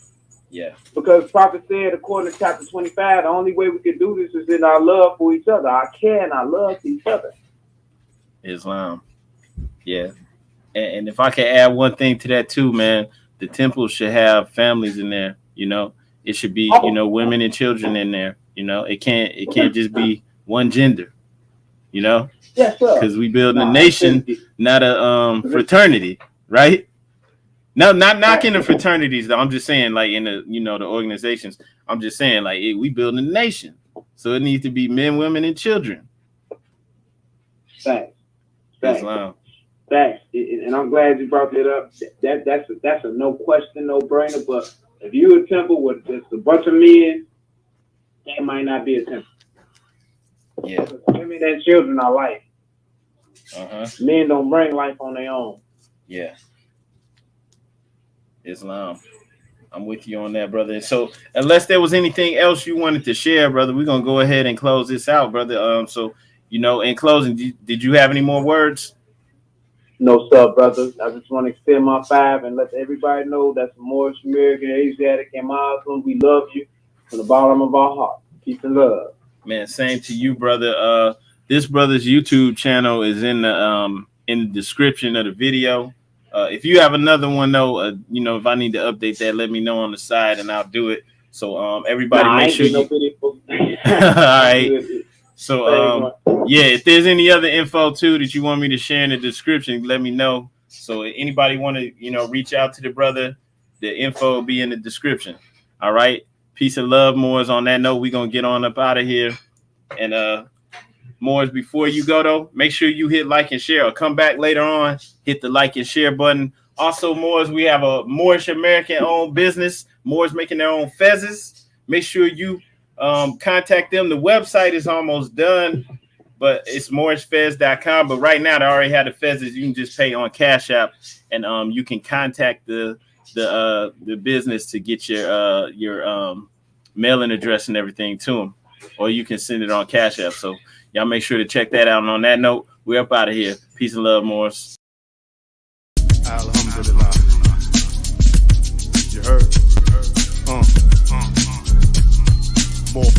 Yeah. Because Prophet said, according to chapter 25, the only way we can do this is in our love for each other, our care and our love for each other. Islam. Yeah. And if I can add one thing to that too, man, the temple should have families in there, It should be, women and children in there, It can't just be one gender, Yes, sir. Because we building a nation, not a fraternity, right? No, not knocking the fraternities though. I'm just saying, like in the the organizations. I'm just saying, like we building a nation, so it needs to be men, women, and children. Thanks. Islam. Thanks. And I'm glad you brought that up. That's a no question, no brainer. But if you're a temple with just a bunch of men, that might not be a temple. Yeah. Women and children are life. Men don't bring life on their own. Yeah. Islam. I'm with you on that, brother. So unless there was anything else you wanted to share, brother, we're gonna go ahead and close this out, brother. So in closing, did you have any more words? No, sir, brother. I just want to extend my 5 and let everybody know that's Moorish, American, Asiatic, and Muslim. We love you from the bottom of our heart. Peace and love. Man, same to you, brother. This brother's YouTube channel is in the description of the video. If you have another one though, if I need to update that, let me know on the side and I'll do it. So everybody make sure you. All right. So if there's any other info too that you want me to share in the description, let me know. So anybody want to reach out to the brother, the info will be in the description. All right. Peace and love, Moors. On that note, we're gonna get on up out of here. And Moors, before you go though, make sure you hit like and share, or come back later on, hit the like and share button. Also, Moors, we have a Moorish American owned business, Moors making their own fezzes. Make sure you contact them. The website is almost done, but it's moorishfez.com. But right now they already have the fezzes. You can just pay on Cash App, and you can contact the business to get your mailing address and everything to them, or you can send it on Cash App. So y'all make sure to check that out. And on that note, we're up out of here. Peace and love, Moors. Alhamdulillah. You heard? More